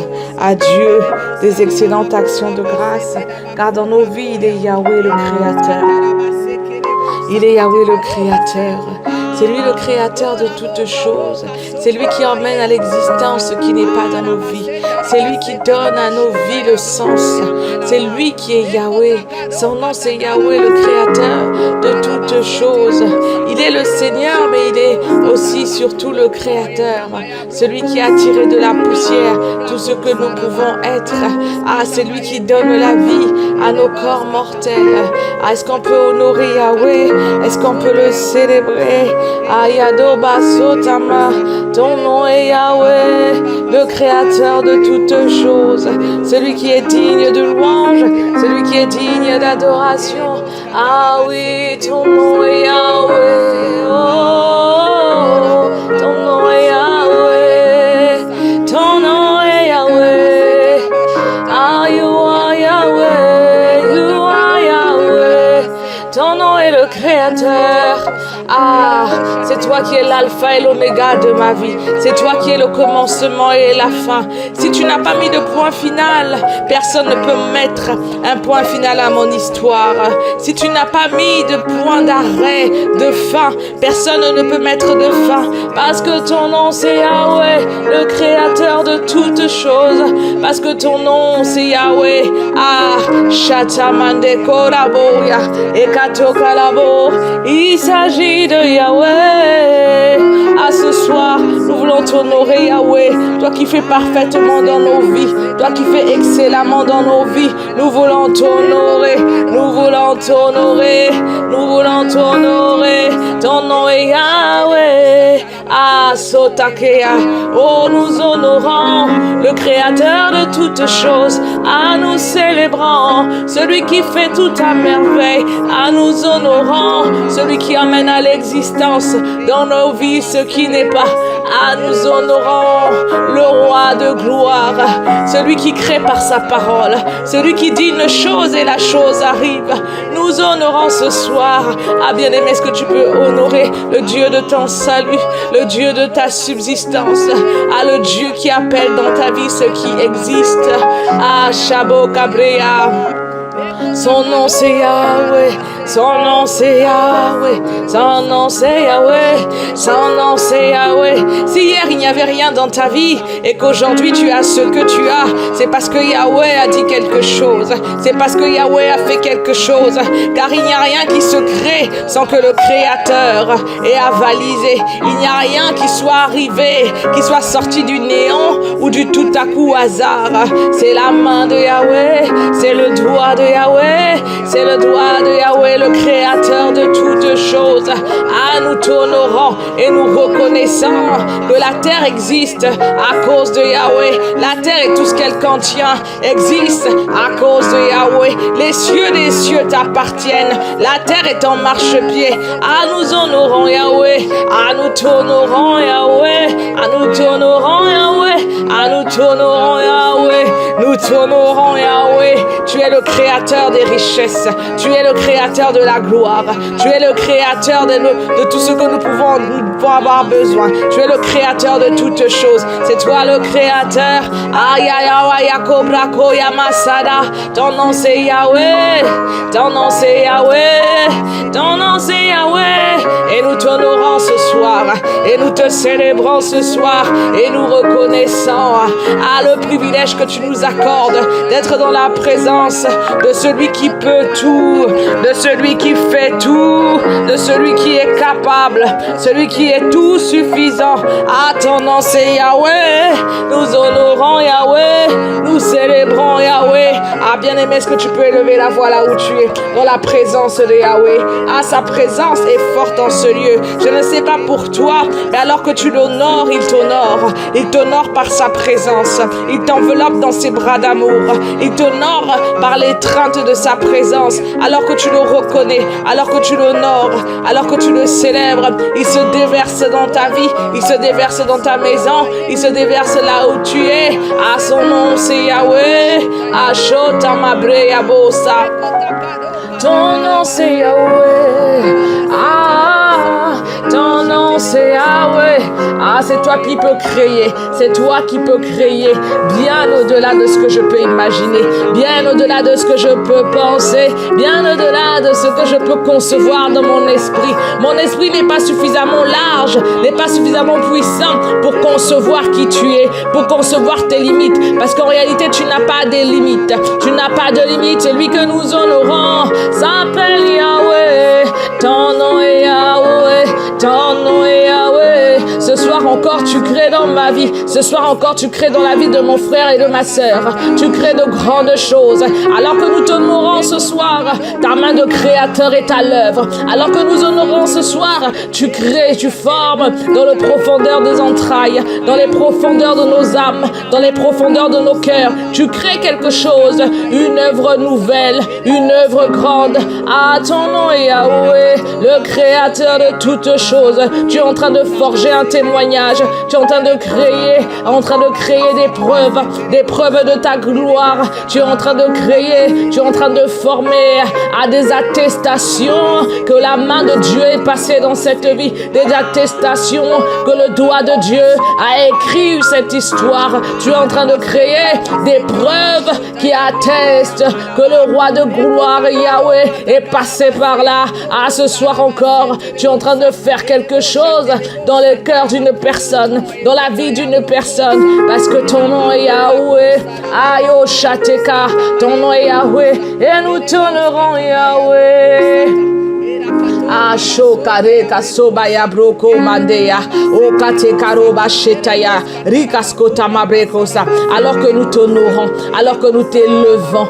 à Dieu des excellentes actions de grâce? Car dans nos vies, il est Yahweh le Créateur. Il est Yahweh le Créateur. C'est lui le Créateur de toutes choses. C'est lui qui emmène à l'existence ce qui n'est pas dans nos vies. C'est lui qui donne à nos vies le sens. C'est lui qui est Yahweh. Son nom c'est Yahweh le Créateur de toutes choses. Il est le Seigneur, mais il est aussi surtout le Créateur. Celui qui a tiré de la poussière tout ce que nous pouvons être. Ah, c'est lui qui donne la vie à nos corps mortels. Ah, est-ce qu'on peut honorer Yahweh? Est-ce qu'on peut le célébrer? Ayadoba Sotama, ton nom est Yahweh, le Créateur de toutes choses, celui qui est digne de louange, celui qui est digne d'adoration. Ah oui, ton nom est Yahweh, oh, ton nom est Yahweh, ton nom est Yahweh. Ah, you are Yahweh, you are Yahweh, ton nom est le Créateur. Ah, c'est toi qui es l'alpha et l'oméga de ma vie. C'est toi qui es le commencement et la fin. Si tu n'as pas mis de point final, personne ne peut mettre un point final à mon histoire. Si tu n'as pas mis de point d'arrêt, de fin, personne ne peut mettre de fin. Parce que ton nom c'est Yahweh, le Créateur de toutes choses. Parce que ton nom c'est Yahweh. Ah, Shatamande Koraboya, Ekato Kalabo. Il s'agit de Yahweh. À ce soir, nous voulons t'honorer, Yahweh. Toi qui fais parfaitement dans nos vies, toi qui fais excellemment dans nos vies, nous voulons t'honorer, nous voulons t'honorer, nous voulons t'honorer. Ton nom est Yahweh. Ah, Sotakea. Oh, nous honorons le Créateur de toutes choses. Ah, nous célébrons celui qui fait tout à merveille. Ah, nous honorons celui qui amène à l'existence dans nos vies ce qui n'est pas. Ah, nous honorons le roi de gloire, celui qui crée par sa parole, celui qui dit une chose et la chose arrive. Nous honorons ce soir. Ah, bien-aimé, est-ce que tu peux honorer le Dieu de ton salut, le Dieu de ta subsistance, ah, le Dieu qui appelle dans ta vie ce qui existe. Ah, Shabo Cabrea. Son nom c'est Yahweh, son nom c'est Yahweh, son nom c'est Yahweh, son nom c'est Yahweh. Si hier il n'y avait rien dans ta vie et qu'aujourd'hui tu as ce que tu as, c'est parce que Yahweh a dit quelque chose, c'est parce que Yahweh a fait quelque chose, car il n'y a rien qui se crée sans que le Créateur ait avalisé. Il n'y a rien qui soit arrivé, qui soit sorti du néant ou du tout à coup hasard. C'est la main de Yahweh, c'est le doigt de Yahweh, c'est le doigt de Yahweh, le Créateur de toutes choses. Ah, nous t'honorons et nous reconnaissons que la terre existe à cause de Yahweh. La terre et tout ce qu'elle contient existe à cause de Yahweh. Les cieux des cieux t'appartiennent. La terre est en marchepied. Ah, nous honorons Yahweh. Ah, nous t'honorons Yahweh. Ah, nous t'honorons Yahweh. Ah, nous t'honorons Yahweh. Nous t'honorons Yahweh. Tu es le Créateur des richesses. Tu es le Créateur de la gloire. Tu es le Créateur de tout ce que nous pouvons avoir besoin. Tu es le Créateur de toutes choses. C'est toi le Créateur. Ton nom c'est Yahweh. Ton nom c'est Yahweh. Ton nom c'est Yahweh. Et nous t'honorons ce soir. Et nous te célébrons ce soir. Et nous reconnaissons le privilège que tu nous accordes d'être dans la présence de celui qui peut tout, de celui qui fait tout, de celui qui est capable, celui qui est tout suffisant. À ton nom c'est Yahweh. Nous honorons Yahweh, nous célébrons Yahweh. Ah, bien-aimé, est-ce que tu peux élever la voix là où tu es, dans la présence de Yahweh? Ah, sa présence est forte en ce lieu. Je ne sais pas pour toi, mais alors que tu l'honores, il t'honore. Il t'honore par sa présence. Il t'enveloppe dans ses bras d'amour. Il t'honore par l'étreinte de sa présence. Alors que tu le reconnais, alors que tu l'honores, alors que tu le célèbres, il se déverse dans ta vie, il se déverse dans ta maison, il se déverse là où tu es. À son nom, c'est Yahweh. Ashota Mabreya Bosa. Ton nom, c'est Yahweh. Ton nom c'est Yahweh. Ah, c'est toi qui peux créer. C'est toi qui peux créer bien au-delà de ce que je peux imaginer, bien au-delà de ce que je peux penser, bien au-delà de ce que je peux concevoir dans mon esprit. Mon esprit n'est pas suffisamment large, n'est pas suffisamment puissant pour concevoir qui tu es, pour concevoir tes limites. Parce qu'en réalité, tu n'as pas de limites. Tu n'as pas de limites. Celui que nous honorons s'appelle Yahweh. Ton nom est Yahweh. Ton nom est Yahweh. Ce soir encore tu crées dans ma vie. Ce soir encore tu crées dans la vie de mon frère et de ma sœur. Tu crées de grandes choses. Alors que nous t'honorons ce soir, ta main de créateur est à l'œuvre. Alors que nous honorons ce soir, tu crées, tu formes dans les profondeurs des entrailles, dans les profondeurs de nos âmes, dans les profondeurs de nos cœurs. Tu crées quelque chose, une œuvre nouvelle, une œuvre grande. Ah, ton nom est Yahweh, le créateur de toutes choses. Tu es en train de forger un témoignage. Tu es en train de créer des preuves de ta gloire. Tu es en train de créer, tu es en train de former à des attestations que la main de Dieu est passée dans cette vie, des attestations que le doigt de Dieu a écrit cette histoire. Tu es en train de créer des preuves qui attestent que le roi de gloire Yahweh est passé par là. Ah, ce soir encore, tu es en train de faire quelque chose dans le cœur d'une personne, dans la vie d'une personne, parce que ton nom est Yahweh. Ayo Shateka, ton nom est Yahweh, et nous t'honorons Yahweh. Ashokare kasobaya broko mandeya okate karoba shetaya rikaskota mabrekosa. Alors que nous t'honorons, alors que nous t'élevons,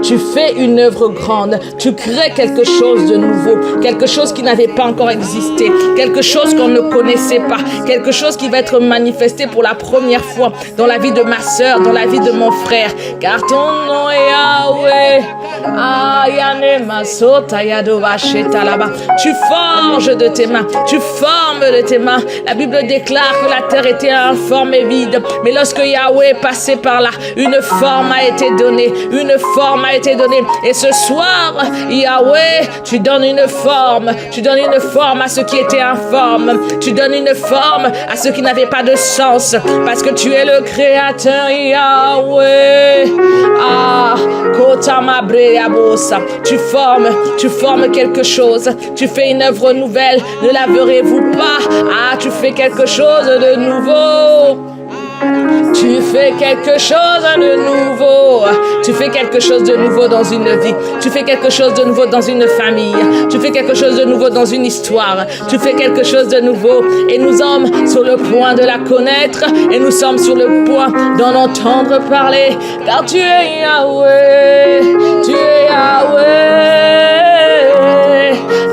tu fais une œuvre grande, tu crées quelque chose de nouveau, quelque chose qui n'avait pas encore existé, quelque chose qu'on ne connaissait pas, quelque chose qui va être manifesté pour la première fois dans la vie de ma sœur, dans la vie de mon frère, car ton nom est Yahweh. Ayane masota yado. Tu forges de tes mains, tu formes de tes mains. La Bible déclare que la terre était informe et vide, mais lorsque Yahweh est passé par là, une forme a été donnée, et ce soir, Yahweh, tu donnes une forme à ce qui était informe, tu donnes une forme à ce qui n'avait pas de sens, parce que tu es le créateur Yahweh. Ah, Kotama Breyabosa, tu formes quelque chose, tu fais une œuvre nouvelle, ne la verrez-vous pas? Ah, tu fais quelque chose de nouveau. Tu fais quelque chose de nouveau. Tu fais quelque chose de nouveau dans une vie. Tu fais quelque chose de nouveau dans une famille. Tu fais quelque chose de nouveau dans une histoire. Tu fais quelque chose de nouveau. Et nous sommes sur le point de la connaître. Et nous sommes sur le point d'en entendre parler. Car tu es Yahweh. Tu es Yahweh.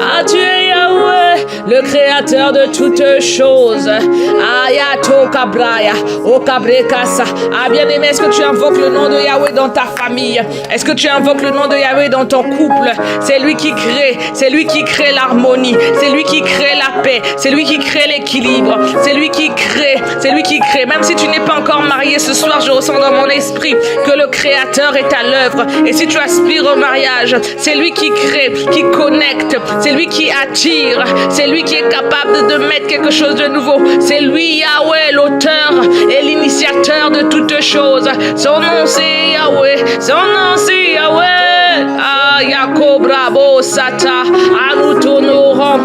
Ah, tu es Yahweh, le créateur de toutes choses. Ayato Kabraya, O Kabrekasa. Ah, bien-aimé, est-ce que tu invoques le nom de Yahweh dans ta famille? Est-ce que tu invoques le nom de Yahweh dans ton couple? C'est lui qui crée l'harmonie, c'est lui qui crée la paix, c'est lui qui crée l'équilibre, c'est lui qui crée. Même si tu n'es pas encore marié, ce soir, je ressens dans mon esprit que le créateur est à l'œuvre. Et si tu aspires au mariage, c'est lui qui crée, qui connecte, c'est lui qui attire, c'est lui qui est capable de mettre quelque chose de nouveau. C'est lui, Yahweh, l'auteur et l'initiateur de toutes choses. Son nom c'est Yahweh, son nom c'est Yahweh. Ah, Yakob Bravo Sata. Ah, nous t'honorons.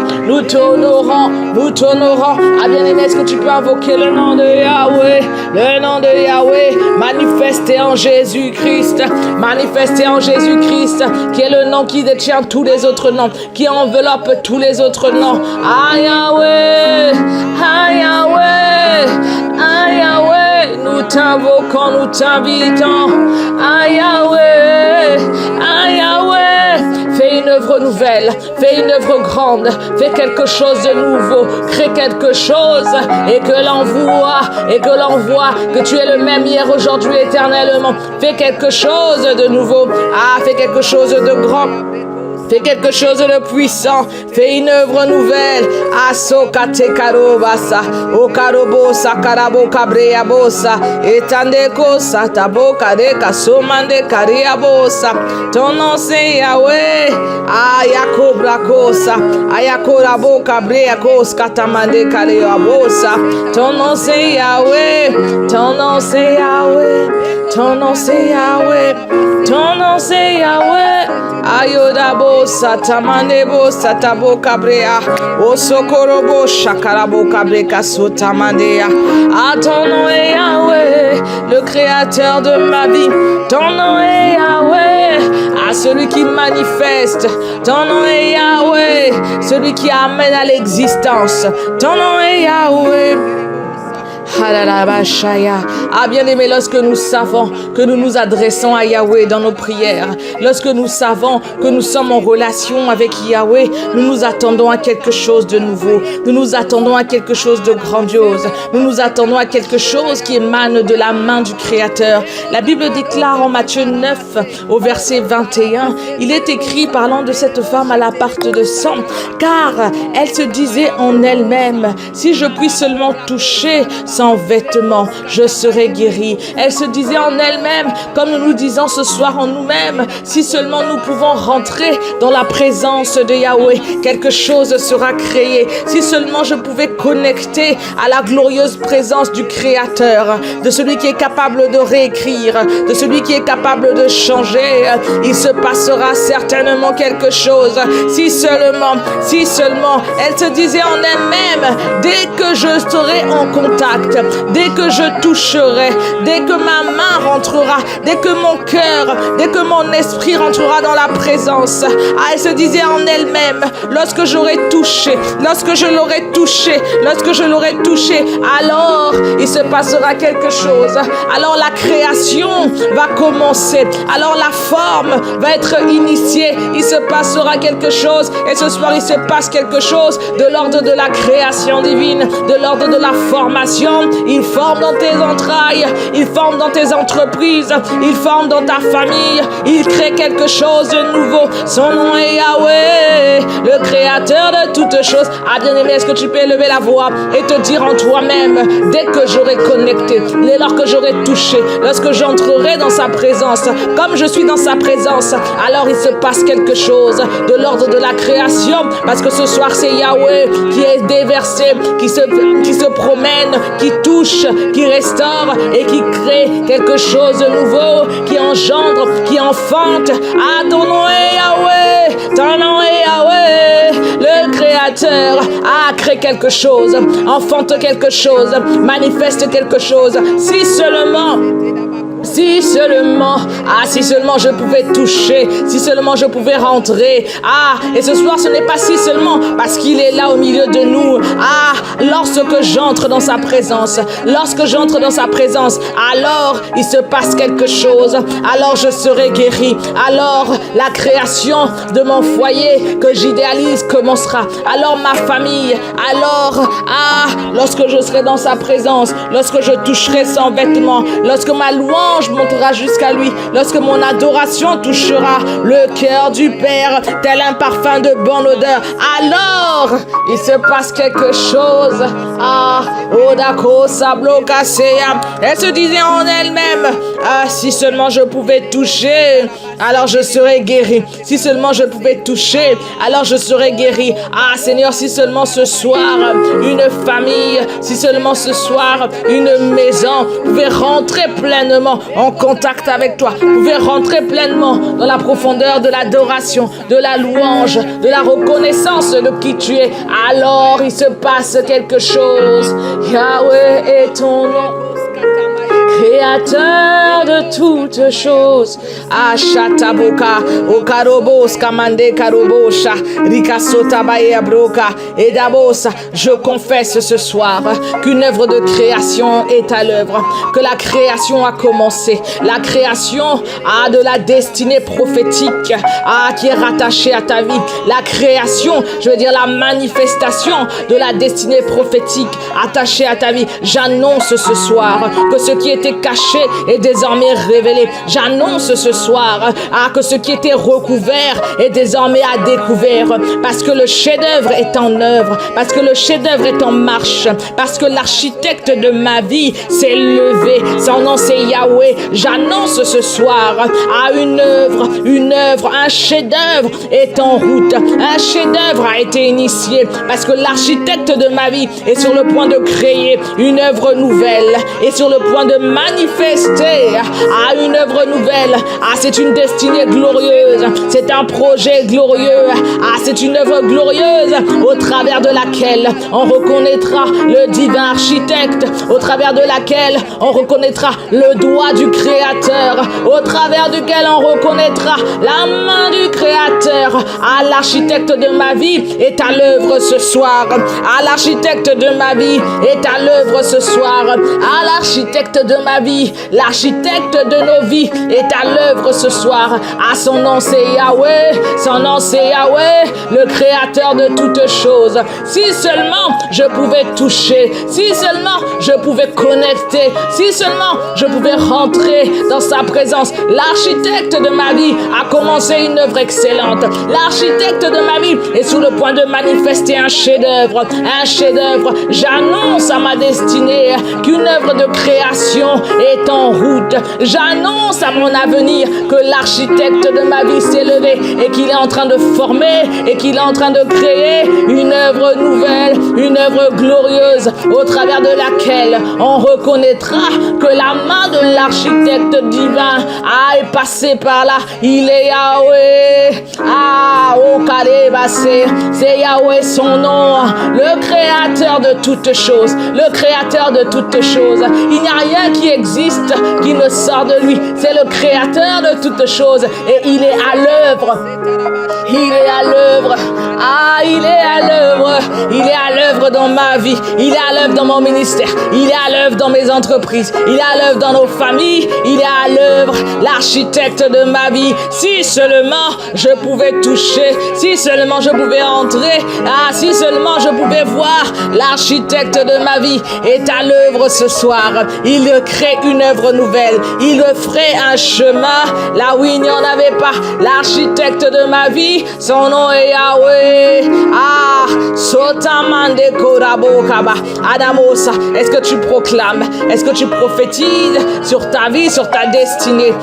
Ah, bien-aimé, est-ce que tu peux invoquer le nom de Yahweh? Le nom de Yahweh, manifesté en Jésus-Christ, qui est le nom qui détient tous les autres noms, qui enveloppe tous les autres noms. Ah, Yahweh, ah, Yahweh, ah, Yahweh. nous t'invoquons, nous t'invitons. Ah Yahweh, ah Yahweh, fais une œuvre nouvelle, fais une œuvre grande, fais quelque chose de nouveau, crée quelque chose et que l'on voit que tu es le même hier, aujourd'hui, éternellement. Fais quelque chose de nouveau, fais quelque chose de grand. Fais quelque chose de puissant, fais une œuvre nouvelle. Asokate karobasa, okarobosa karabo kabreabosa, etandeko sataboka de kasomande kariabosa. Ton nom c'est Yahweh, ayakobrakosa, ayakorabo kabreakos katamande kariabosa. Ton nom c'est Yahweh, ton nom c'est Yahweh, ton nom c'est Yahweh, ton nom c'est Yahweh. Ayodabo satamandebo satabo kabrea, osokorobo shakarabo kabreka sotamandea. Ton nom est Yahweh, le créateur de ma vie. Ton nom est Yahweh, celui qui manifeste. Ton nom est Yahweh, celui qui amène à l'existence. Ton nom est Yahweh. Bien-aimés, lorsque nous savons que nous nous adressons à Yahweh dans nos prières, lorsque nous savons que nous sommes en relation avec Yahweh, nous nous attendons à quelque chose de nouveau, nous nous attendons à quelque chose de grandiose, nous nous attendons à quelque chose qui émane de la main du Créateur. La Bible déclare en Matthieu 9 au verset 21, il est écrit parlant de cette femme à la part de sang, car elle se disait en elle-même, si je puis seulement toucher sans vêtements, je serai guérie. Elle se disait en elle-même, comme nous nous disons ce soir en nous-mêmes, si seulement nous pouvons rentrer dans la présence de Yahweh, quelque chose sera créé. Si seulement je pouvais connecter à la glorieuse présence du Créateur, de celui qui est capable de réécrire, de celui qui est capable de changer, il se passera certainement quelque chose. Si seulement, elle se disait en elle-même, dès que je serai en contact, dès que je toucherai, dès que ma main rentrera, dès que mon cœur, dès que mon esprit rentrera dans la présence. Elle se disait en elle-même, lorsque j'aurai touché, lorsque je l'aurai touché, alors il se passera quelque chose. Alors la création va commencer. Alors la forme va être initiée. Il se passera quelque chose. Et ce soir, il se passe quelque chose de l'ordre de la création divine, de l'ordre de la formation. Il forme dans tes entrailles, il forme dans tes entreprises, il forme dans ta famille, il crée quelque chose de nouveau. Son nom est Yahweh, le créateur de toutes choses. Bien-aimé, est-ce que tu peux élever la voix et te dire en toi-même, dès que j'aurai connecté, lors que j'aurai touché, lorsque j'entrerai dans sa présence, comme je suis dans sa présence, alors il se passe quelque chose de l'ordre de la création, parce que ce soir c'est Yahweh qui est déversé, qui se promène, qui touche, qui restaure et qui crée quelque chose de nouveau, qui engendre, qui enfante. Ton nom est Yahweh, ton nom est Yahweh, le Créateur. Crée quelque chose, enfante quelque chose, manifeste quelque chose. Si seulement je pouvais toucher, si seulement je pouvais rentrer. Et ce soir, ce n'est pas si seulement parce qu'il est là au milieu de nous. Lorsque j'entre dans sa présence, alors il se passe quelque chose. Alors je serai guéri. Alors la création de mon foyer que j'idéalise commencera. Alors ma famille, lorsque je serai dans sa présence, lorsque je toucherai son vêtement, lorsque ma louange montera jusqu'à lui, lorsque mon adoration touchera le cœur du Père, tel un parfum de bonne odeur, alors il se passe quelque chose. Elle se disait en elle-même, si seulement je pouvais toucher, alors je serais guéri. Si seulement je pouvais toucher, alors je serais guéri. Seigneur, si seulement ce soir une famille, si seulement ce soir une maison pouvait rentrer pleinement en contact avec toi, pouvait rentrer pleinement dans la profondeur de l'adoration, de la louange, de la reconnaissance de qui tu es, alors il se passe quelque chose. Yahweh est ton nom. créateur de toutes choses. Ashataboka, Okarobos, Kamande Karobosha, Rikasota Baye Broka, et Dabosa. Je confesse ce soir qu'une œuvre de création est à l'œuvre, que la création a commencé. La création a de la destinée prophétique qui est rattachée à ta vie. La création, je veux dire la manifestation de la destinée prophétique attachée à ta vie. J'annonce ce soir que ce qui était caché est désormais révélé. J'annonce ce soir que ce qui était recouvert est désormais à découvert, parce que le chef-d'œuvre est en œuvre, parce que le chef-d'œuvre est en marche, parce que l'architecte de ma vie s'est levé. Son nom c'est Yahweh. J'annonce ce soir une œuvre, un chef-d'œuvre est en route. Un chef-d'œuvre a été initié, parce que l'architecte de ma vie est sur le point de créer une œuvre nouvelle, est sur le point de manifester une œuvre nouvelle. C'est une destinée glorieuse, c'est un projet glorieux, c'est une œuvre glorieuse au travers de laquelle on reconnaîtra le divin architecte, au travers de laquelle on reconnaîtra le doigt du Créateur, au travers duquel on reconnaîtra la main du Créateur. L'architecte de ma vie est à l'œuvre ce soir. L'architecte de ma vie est à l'œuvre ce soir. L'architecte de ma vie, l'architecte de nos vies est à l'œuvre ce soir. Son nom c'est Yahweh, son nom c'est Yahweh, le Créateur de toutes choses. Si seulement je pouvais toucher, si seulement je pouvais connecter, si seulement je pouvais rentrer dans sa présence. L'architecte de ma vie a commencé une œuvre excellente. L'architecte de ma vie est sur le point de manifester un chef-d'œuvre. Un chef-d'œuvre. J'annonce à ma destinée qu'une œuvre de création est en route. J'annonce à mon avenir que l'architecte de ma vie s'est levé et qu'il est en train de former et qu'il est en train de créer une œuvre nouvelle, une œuvre glorieuse au travers de laquelle on reconnaîtra que la main de l'architecte divin est passée par là. Il est Yahweh. C'est Yahweh son nom, le créateur de toutes choses, le créateur de toutes choses. Il n'y a rien qui existe qui ne sort de lui. C'est le créateur de toutes choses et il est à l'œuvre. Il est à l'œuvre. Il est à l'œuvre. Il est à l'œuvre dans ma vie. Il est à l'œuvre dans mon ministère. Il est à l'œuvre dans mes entreprises. Il est à l'œuvre dans nos familles. Il est à l'œuvre, l'architecte de ma vie. Si seulement je pouvais toucher, si seulement je pouvais entrer, si seulement je pouvais voir, l'architecte de ma vie est à l'œuvre ce soir. Il crée une œuvre nouvelle. Il ferait un chemin là où il n'y en avait pas. L'architecte de ma vie, son nom est Yahweh. Sotamande Korabokaba. Adamosa, est-ce que tu proclames, est-ce que tu prophétises sur ta vie, sur ta destinée?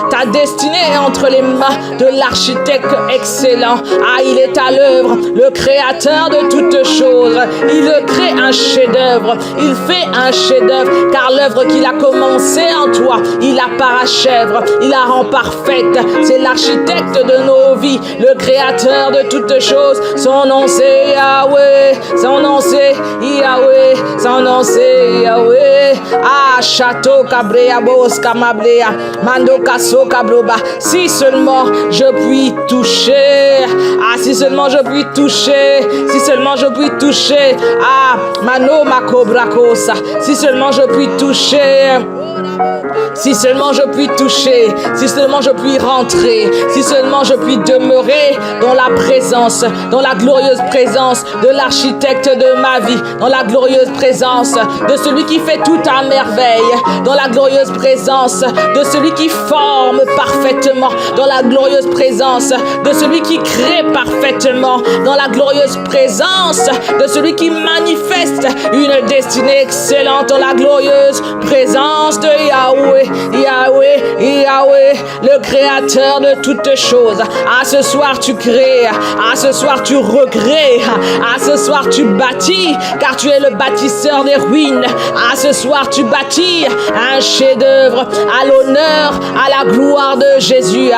Ta destinée est entre les mains de l'architecte excellent. Il est à l'œuvre, le créateur de toutes choses. Il crée un chef-d'œuvre. Il fait un chef-d'œuvre, car l'œuvre qu'il a commencée en toi, il la parachève, il la rend parfaite. C'est l'architecte de nos vies, le créateur de toutes choses. Son nom c'est Yahweh, son nom c'est Yahweh, son nom c'est Yahweh. Château Cabrea Bos Kamablea Mando Kaso Kabloba. Si seulement je puis toucher, si seulement je puis toucher, si seulement je puis toucher, Mano Makobrakosa. Si seulement je puis toucher, si seulement je puis toucher, si seulement je puis rentrer, si seulement je puis demeurer dans la présence, dans la glorieuse présence de l'architecte de ma vie, dans la glorieuse présence de celui qui fait tout à merveille, dans la glorieuse présence de celui qui forme parfaitement, dans la glorieuse présence de celui qui crée parfaitement, dans la glorieuse présence de celui qui manifeste une destinée excellente, dans la glorieuse présence de Yahweh. Yahweh, Yahweh, le créateur de toutes choses. À ce soir tu crées, à ce soir tu recrées, à ce soir tu bâtis, car tu es le bâtisseur des ruines. À ce soir tu bâtis un chef-d'œuvre à l'honneur, à la gloire de Jésus.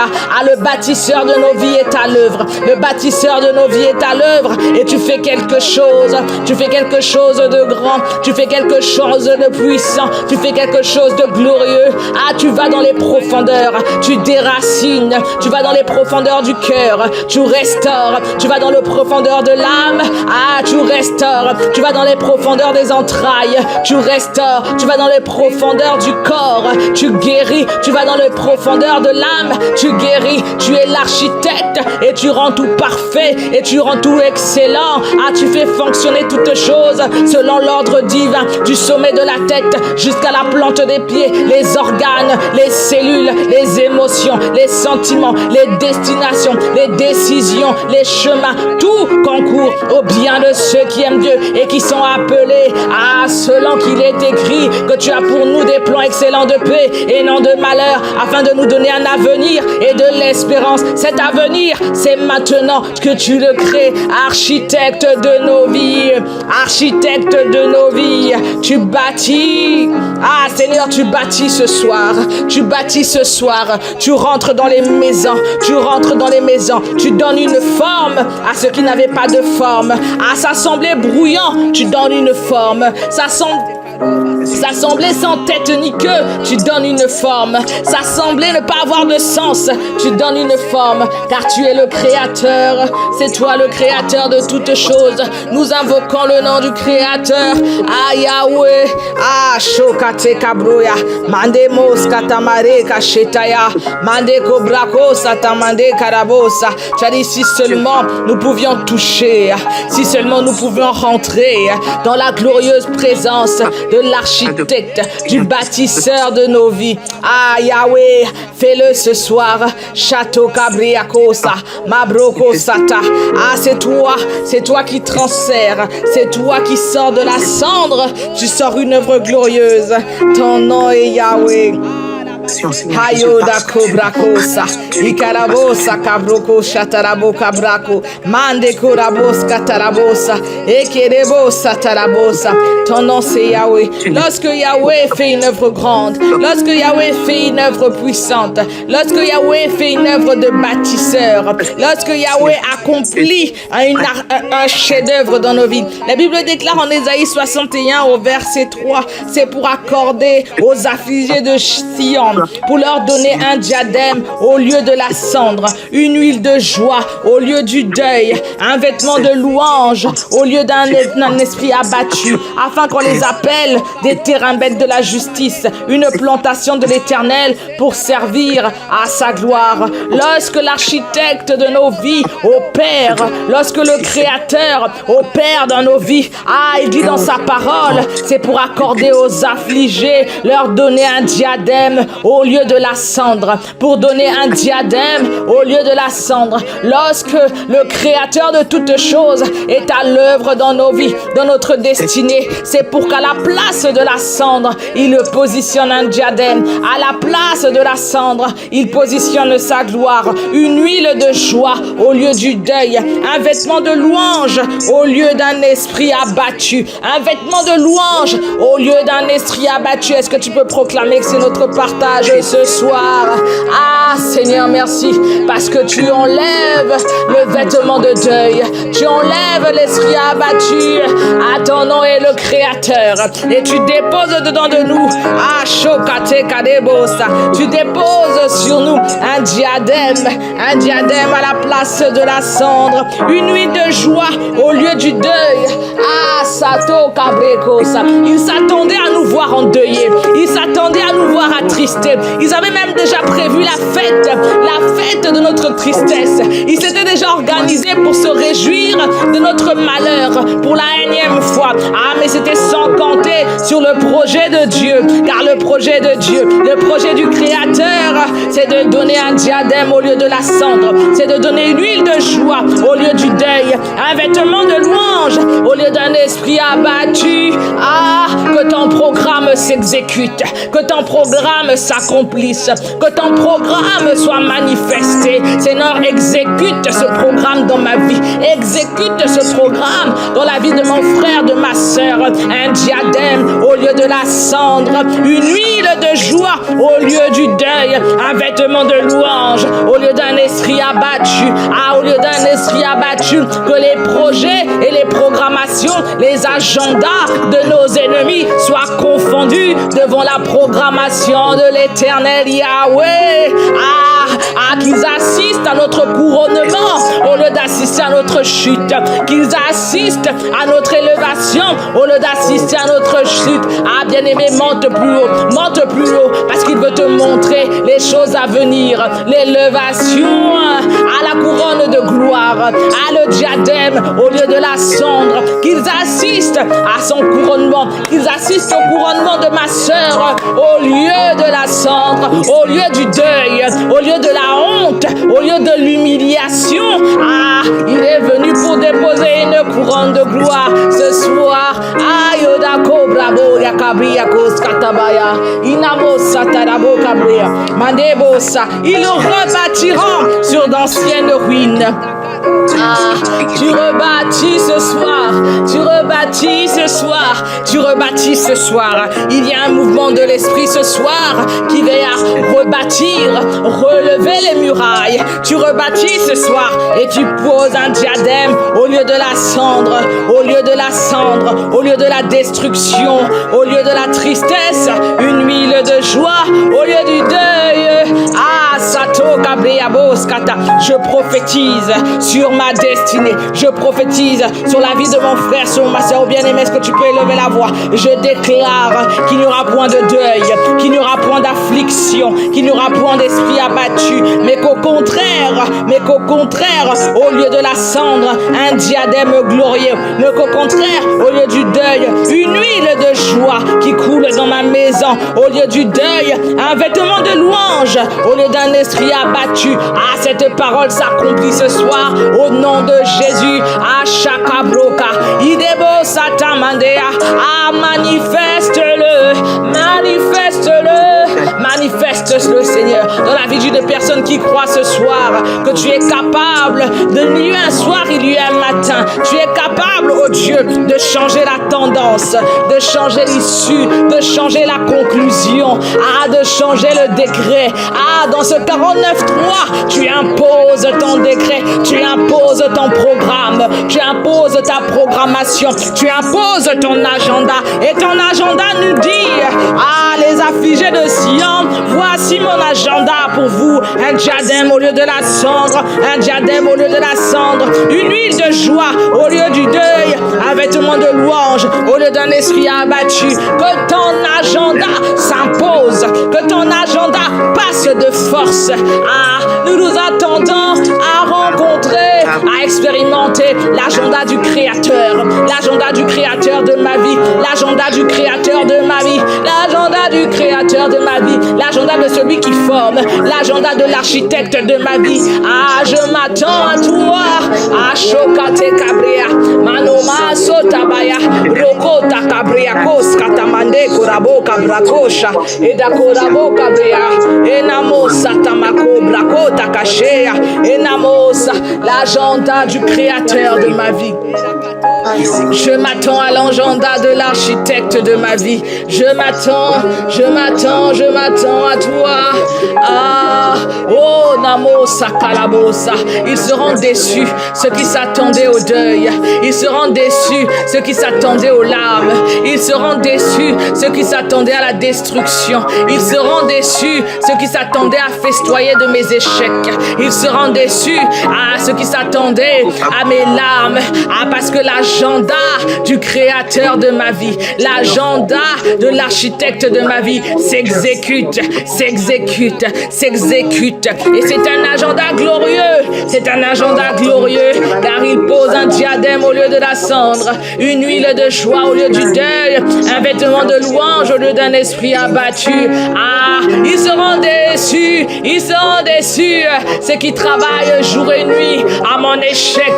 Le bâtisseur de nos vies est à l'œuvre. Le bâtisseur de nos vies est à l'œuvre et tu fais quelque chose. Tu fais quelque chose de grand. Tu fais quelque chose de puissant. Tu fais quelque chose de glorieux. Tu vas dans les profondeurs. Tu déracines. Tu vas dans les profondeurs du cœur. Tu restaures. Tu vas dans les profondeurs de l'âme. Tu restaures. Tu vas dans les profondeurs des entrailles. Tu restaures. Tu vas dans les profondeurs du corps. Tu guéris. Tu vas dans les profondeurs de l'âme. Tu guéris. Tu es l'architecte et tu rends tout parfait et tu rends tout excellent. Tu fais fonctionner toutes choses selon l'ordre divin, du sommet de la tête jusqu'à la plante des pieds, les organes, les cellules, les émotions, les sentiments, les destinations, les décisions, les chemins, tout concourt au bien de ceux qui aiment Dieu et qui sont appelés selon qu'il est écrit que tu as pour nous des plans excellents de paix et non de malheur, afin de nous donner un avenir et de l'espérance. Cet avenir, c'est maintenant que tu le crées, architecte de nos vies, architecte de nos vies. Tu bâtis. Seigneur, tu bâtis ce soir. Tu bâtis ce soir. Tu rentres dans les maisons. Tu rentres dans les maisons. Tu donnes une forme à ceux qui n'avaient pas de forme. Ça semblait bruyant. Tu donnes une forme. Ça semblait sans tête ni queue, tu donnes une forme. Ça semblait ne pas avoir de sens, tu donnes une forme, car tu es le créateur. C'est toi le créateur de toutes choses. Nous invoquons le nom du créateur. Yahweh. Shokate kabroya. Mande mos katamare kashetaya. Mande kobrako satamande karabosa. Tu as dit si seulement nous pouvions toucher, si seulement nous pouvions rentrer dans la glorieuse présence de l'architecte, du bâtisseur de nos vies. Yahweh, fais-le ce soir. Château Cabriacosa, Mabroko Sata. C'est toi qui transfères, c'est toi qui sors de la cendre. Tu sors une œuvre glorieuse. Ton nom est Yahweh. Hayoda Kobrakosa, Ikarabosa Kabroko Shatarabo Kabrako, Mande Korabos Katarabosa, Ekerebosa Tarabosa. Ton nom c'est Yahweh. Lorsque Yahweh fait une œuvre grande, lorsque Yahweh fait une œuvre puissante, lorsque Yahweh fait une œuvre de bâtisseur, lorsque Yahweh accomplit un chef-d'œuvre dans nos vies, la Bible déclare en Ésaïe 61 au verset 3, c'est pour accorder aux affligés de Sion, pour leur donner un diadème au lieu de la cendre, une huile de joie au lieu du deuil, un vêtement de louange au lieu d'un esprit abattu, afin qu'on les appelle des terrains bêtes de la justice, une plantation de l'Éternel pour servir à sa gloire. Lorsque l'architecte de nos vies opère, lorsque le Créateur opère dans nos vies, il dit dans sa parole, c'est pour accorder aux affligés, leur donner un diadème au lieu de la cendre, pour donner un diadème au lieu de la cendre. Lorsque le Créateur de toutes choses est à l'œuvre dans nos vies, dans notre destinée, c'est pour qu'à la place de la cendre, il positionne un diadème. À la place de la cendre, il positionne sa gloire, une huile de joie au lieu du deuil, un vêtement de louange au lieu d'un esprit abattu, un vêtement de louange au lieu d'un esprit abattu. Est-ce que tu peux proclamer que c'est notre partage ce soir? Seigneur, merci, parce que tu enlèves le vêtement de deuil, tu enlèves l'esprit abattu. Ton nom est le Créateur et tu déposes dedans de nous, tu déposes sur nous un diadème à la place de la cendre, une huile de joie au lieu du deuil. Ils s'attendaient à nous voir endeuillés, ils s'attendaient à nous voir attristés. Ils avaient même déjà prévu la fête de notre tristesse. Ils s'étaient déjà organisés pour se réjouir de notre malheur pour la énième fois. Mais c'était sans compter sur le projet de Dieu, car le projet de Dieu, le projet du Créateur, c'est de donner un diadème au lieu de la cendre, c'est de donner une huile de joie au lieu du deuil, un vêtement de louange au lieu d'un esprit abattu. Que ton programme programme s'exécute, que ton programme s'accomplisse, que ton programme soit manifesté. Seigneur, exécute ce programme dans ma vie, exécute ce programme dans la vie de mon frère, de ma sœur. Un diadème au lieu de la cendre, une huile de joie au lieu du deuil, un vêtement de louange au lieu d'un esprit abattu. Au lieu d'un esprit abattu, que les projets et les programmations, les agendas de nos ennemis soient confondus devant la programmation de l'Éternel Yahweh. Qu'ils assistent à notre couronnement au lieu d'assister à notre chute, qu'ils assistent à notre élévation au lieu d'assister à notre chute. Bien-aimé, monte plus haut, parce qu'il veut te montrer les choses à venir, l'élévation à la couronne de gloire, à le diadème au lieu de la cendre, qu'ils assistent à son couronnement, qu'ils assistent au couronnement de ma sœur au lieu de la cendre, au lieu du deuil, au lieu de la honte, au lieu de l'humiliation. Il est venu pour déposer une couronne de gloire ce soir. Ayodako bravo yakabria koskatabaya inamosa tarabo kabria mandebosa. Ils rebâtiront sur d'anciennes ruines. Tu rebâtis ce soir, tu rebâtis ce soir, tu rebâtis ce soir. Il y a un mouvement de l'esprit ce soir qui va rebâtir, relever les murailles. Tu rebâtis ce soir et tu poses un diadème au lieu de la cendre, au lieu de la cendre, au lieu de la destruction, au lieu de la tristesse, une huile de joie au lieu du deuil. Je prophétise sur ma destinée. Je prophétise sur la vie de mon frère, sur ma soeur bien-aimée. Est-ce que tu peux élever la voix? Je déclare qu'il n'y aura point de deuil, qu'il n'y aura point d'affliction, qu'il n'y aura point d'esprit abattu, mais qu'au contraire, au lieu de la cendre, un diadème glorieux, mais qu'au contraire, au lieu du deuil, une huile de joie qui coule dans ma maison, au lieu du deuil, un vêtement de louange, au lieu d'un esprit abattu. Cette parole s'accomplit ce soir au nom de Jésus. Shakabroka, Idebo Satamandea. Manifeste-le, Seigneur, dans la vie de personnes qui croient ce soir que tu es capable de lui un soir, il y a un matin. Tu es capable, oh Dieu, de changer la tendance, de changer l'issue, de changer la conclusion, de changer le décret. Dans ce 49.3, tu imposes ton décret, tu imposes ton programme, tu imposes ta programmation, tu imposes ton agenda. Et ton agenda nous dit, les affligés de Sion, voici mon agenda pour vous. Un diadème au lieu de la cendre, un diadème au lieu de la cendre, une huile de joie au lieu du deuil, un vêtement de louange au lieu d'un esprit abattu. Que ton agenda s'impose, que ton agenda passe de force. Nous nous attendons à rencontrer, à expérimenter l'agenda du Créateur de ma vie, l'agenda du Créateur de ma vie, l'agenda du Créateur de ma vie, l'agenda de celui qui forme, l'agenda de l'architecte de ma vie. Je m'attends à toi, Shokate Cabria, Manoma Sotabaya, Rokota Cabria, Koskatamande, Korabo Kabrakosha, Edakorabo Cabria, Enamo Satamako, Brakota Kashea, Enamos, l'agenda du Créateur de ma vie. Je m'attends à l'agenda de l'architecte de ma vie. Je m'attends à toi. Oh Namo Sakalabosa. Ils seront déçus, ceux qui s'attendaient au deuil. Ils seront déçus, ceux qui s'attendaient aux larmes. Ils seront déçus, ceux qui s'attendaient à la destruction. Ils seront déçus, ceux qui s'attendaient à festoyer de mes échecs. Ils seront déçus, ceux qui s'attendaient à mes larmes. Parce que l'agenda du Créateur de ma vie, l'agenda de l'architecte de ma vie s'exécute. Et c'est un agenda glorieux, car il pose un diadème au lieu de la cendre, une huile de joie au lieu du deuil, un vêtement de louange au lieu d'un esprit abattu. Ils seront déçus, ils seront déçus, ceux qui travaillent jour et nuit à mon échec,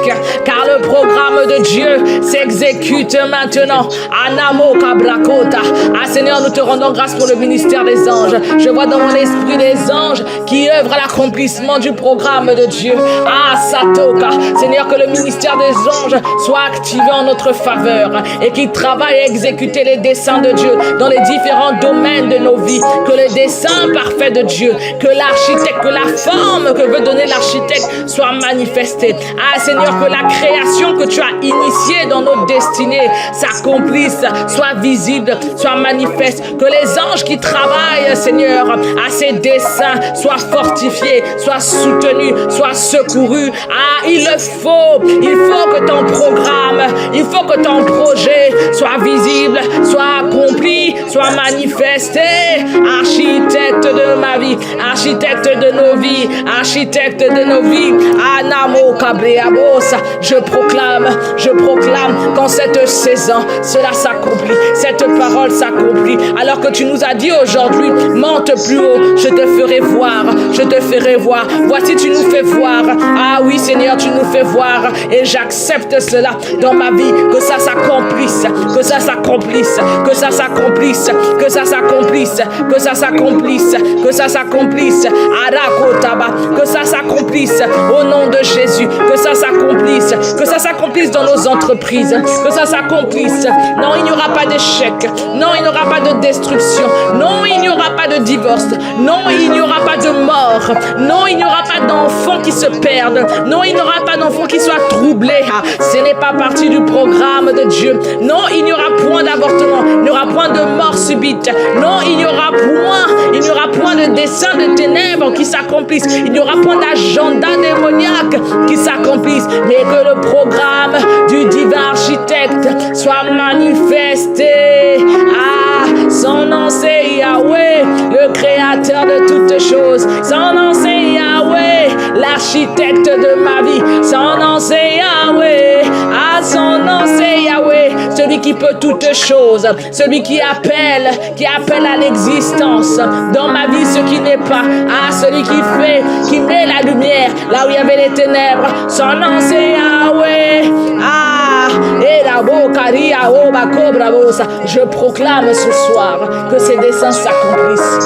car le programme de Dieu s'exécute maintenant. Anamo Kabrakota. Ah Seigneur, nous te rendons grâce pour le ministère des anges. Je vois dans mon esprit des anges qui œuvrent à l'accomplissement du programme de Dieu. Ah Satoka. Seigneur, que le ministère des anges soit activé en notre faveur et qu'il travaille à exécuter les desseins de Dieu dans les différents domaines de nos vies. Que le dessein parfait de Dieu, que l'architecte, que la forme que veut donner l'architecte soit manifestée. Ah Seigneur, que la création que tu as initiée dans notre destinée s'accomplisse, soit visible, soit manifeste. Que les anges qui travaillent, Seigneur, à ces desseins soient fortifiés, soient soutenus, soient secourus. Ah, il faut que ton programme, il faut que ton projet soit visible, soit accompli, soit manifesté. Architecte de ma vie, architecte de nos vies, architecte de nos vies. Anamo Kabreabos. Je proclame qu'en cette saison, cela s'accomplit, cette parole s'accomplit. Alors que tu nous as dit aujourd'hui, monte plus haut, je te ferai voir, je te ferai voir. Voici, tu nous fais voir. Ah oui, Seigneur, tu nous fais voir. Et j'accepte cela dans ma vie, que ça s'accomplisse, que ça s'accomplisse, que ça s'accomplisse, que ça s'accomplisse, que ça s'accomplisse, que ça s'accomplisse. Arakotaba, que ça s'accomplisse au nom de Jésus, que ça s'accomplisse dans nos entreprises, que ça s'accomplisse. Non, il n'y aura pas d'échec. Non, il n'y aura pas de destruction. Non, il n'y aura pas de divorce. Non, il n'y aura pas de mort. Non, il n'y aura pas d'enfants qui se perdent. Non, il n'y aura pas d'enfants qui soient troublés. Ce n'est pas partie du programme de Dieu. Non, il n'y aura point d'avortement. Il n'y aura point de mort subite. Non, il n'y aura point de dessein de ténèbres qui s'accomplissent. Il n'y aura point d'agenda démoniaque qui s'accomplisse. Mais que le programme du divin architecte soit manifesté. Ah, son nom c'est Yahweh, le créateur de toutes choses. Son nom c'est Yahweh, l'architecte de ma vie. Son nom c'est Yahweh. Ah, son nom c'est Yahweh, celui qui peut toutes choses, celui qui appelle à l'existence dans ma vie ce qui n'est pas. Ah, celui qui met la lumière là où il y avait les ténèbres. Son nom c'est Yahweh. Ah, et la bocaria oba cobra bosa. Je proclame ce soir que ces desseins s'accomplissent.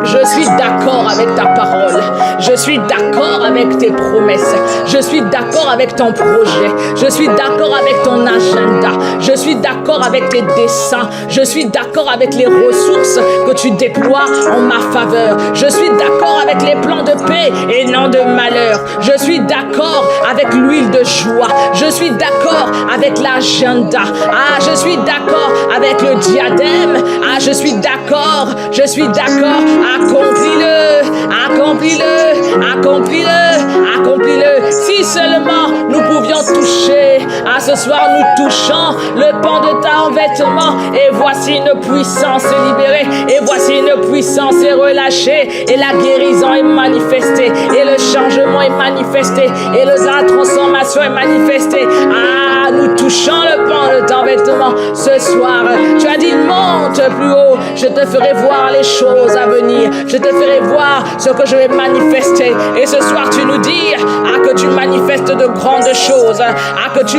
Je suis d'accord avec ta parole. Je suis d'accord avec tes promesses. Je suis d'accord avec ton projet. Je suis d'accord avec ton agenda. Je suis d'accord avec tes desseins. Je suis d'accord avec les ressources que tu déploies en ma faveur. Je suis d'accord avec les plans de paix et non de malheur. Je suis d'accord avec l'huile de joie. Je suis d'accord avec l'agenda. Ah, je suis d'accord avec le diadème. Ah, je suis d'accord. Je suis d'accord. Accomplis-le. Accomplis-le. Accomplis-le. Accomplis-le. Si seulement nous pouvions toucher. Ah, ce soir nous touchons le pan de ta vêtement. Et voici une puissance libérée. Et voici une puissance relâchée. Et la guérison est manifestée. Et le changement est manifesté. Et la transformation est manifestée. Ah, nous touchons le pan de ton vêtement ce soir. Tu as dit monte plus haut. Je te ferai voir les choses à venir. Je te ferai voir ce que je vais manifester. Et ce soir tu nous dis que tu manifestes de grandes choses. Que tu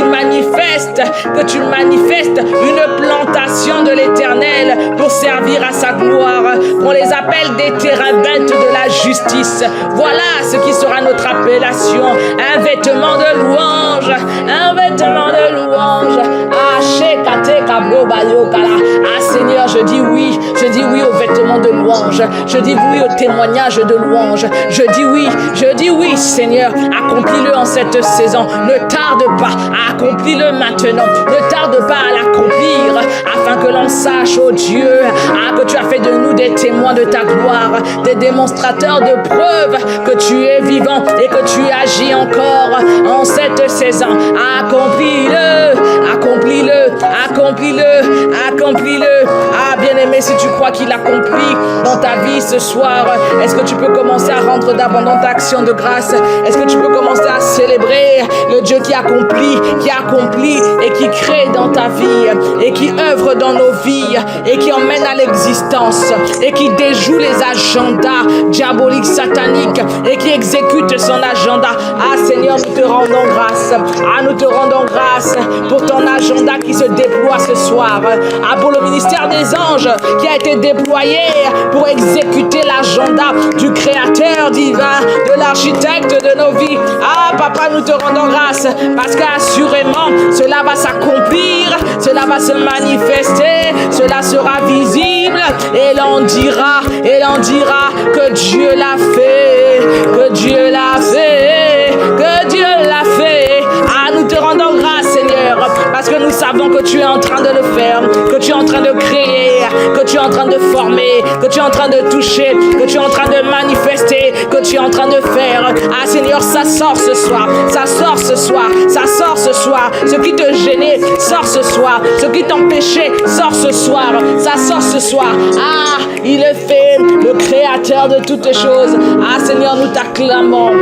manifestes une plantation de l'Éternel pour servir à sa gloire. On les appelle des térébintes de la justice. Voilà ce qui sera notre appellation. Un vêtement de louange. Un vêtement de louange. Ah Seigneur, je dis oui au vêtement de louange. Je dis oui au témoignage de louange. Je dis oui Seigneur, accomplis-le en cette saison. Ne tarde pas, accomplis-le maintenant. Ne tarde pas à l'accomplir afin que l'on sache, oh Dieu, que tu as fait de nous des témoins de ta gloire, des démonstrateurs de preuves que tu es vivant et que tu agis encore en cette saison. Accomplis-le, accomplis-le, Accomplis-le, accomplis-le. Ah, bien-aimé, si tu crois qu'il accomplit dans ta vie ce soir, est-ce que tu peux commencer à rendre d'abondantes actions de grâce? Est-ce que tu peux commencer à célébrer le Dieu qui accomplit et qui crée dans ta vie et qui œuvre dans nos vies et qui emmène à l'existence et qui déjoue les agendas diaboliques, sataniques et qui exécute son agenda? Ah, Seigneur, nous te rendons grâce. Ah, nous te rendons grâce pour ton agenda qui se déploie ce soir. Ah, pour le ministère des anges qui a été déployé pour exécuter l'agenda du Créateur divin, de l'architecte de nos vies. Ah, Papa, nous te rendons grâce parce qu'assurément, cela va s'accomplir, cela va se manifester, cela sera visible et l'on dira que Dieu l'a fait, que Dieu l'a fait, que Dieu l'a fait. Ah, nous te rendons grâce, Seigneur, parce que nous savons que tu es en train de le faire, que tu es en train de créer, que tu es en train de former, que tu es en train de toucher, que tu es en train de manifester, que tu es en train de faire. Ah, Seigneur, ça sort ce soir, ça sort ce soir, ça sort ce soir. Ce qui te gênait, sort ce soir. Ce qui t'empêchait, sort ce soir. Ça sort ce soir. Ah, il est fait, le Créateur de toutes choses. Ah, Seigneur, nous t'acclamons.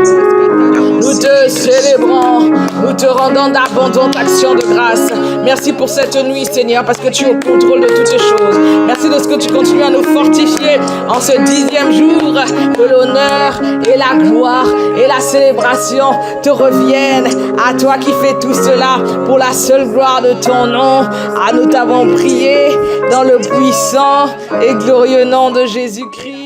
Nous te célébrons, nous te rendons d'abondantes actions de grâce. Merci pour cette nuit, Seigneur, parce que tu es au contrôle de toutes choses. Merci de ce que tu continues à nous fortifier en ce 10e jour. Que l'honneur et la gloire et la célébration te reviennent. À toi qui fais tout cela pour la seule gloire de ton nom. Ah, nous t'avons prié dans le puissant et glorieux nom de Jésus-Christ.